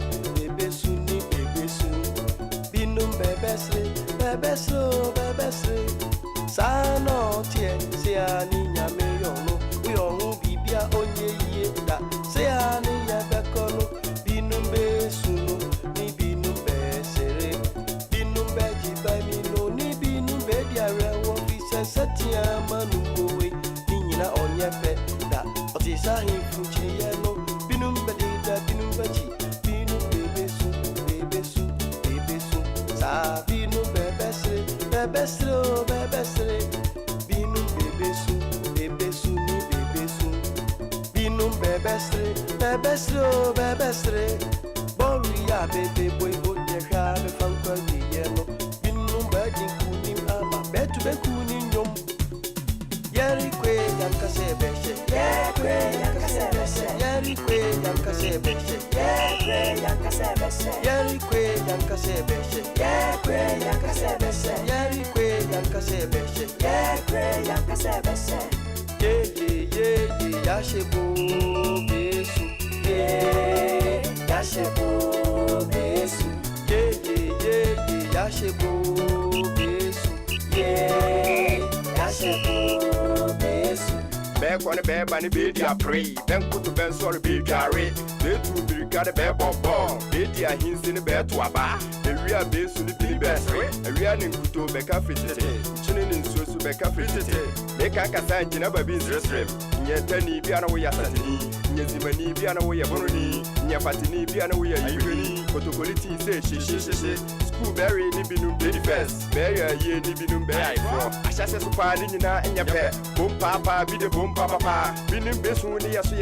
ni bebesu, binum bebesu, sano tie, se ani nyame yono, uyohu bibia onye ye da, se ani yabekono, binum besu no, ni binum besere, binum beji bamino, ni binum bedia rewo, vise setia manu gowe, ninyina onye pe da, otisa hifuchi yeno, binum bedida, binum beji, binum bebesu, sa binum bebesre, binum bebesu, ni bebesu, binum bebesre, boru ya bebe boy onye ha me fankwa di yeno, binum bajin kunim ama betu be kunim nyom, yeri kwe yanka sebeshe, yeri kwe yanka sebeshe, yeri kwe yanka sebeshe, yeri kwe yanka sebeshe, yeri kwe yanka sebeshe, yeri kwe yanka sebeshe, yeri kwe yanka sebeshe, ye yashebo besu, ye yashebo besu, ye yashebo besu, ye yashebo besu. Back on the bed and the baby I pray. Then put the bed sorry be carry. They two be got a bed bomb. Baby I hints in the bed to a bar. The real base to the billy best way. A real in Kuto Becca Fitty. Chilling in Susu Becca Fitty. Make a sign in a baby's restaurant. Yet any piano way at Satini. Yazimani piano way a bonny. Yapatini piano way a evening. Photopolity say she. School berry nibinum baby first. Berry a year nibinum berry. I shall say, Supani in your pet. Boom papa, be the boom papa. Binim besu ni yasu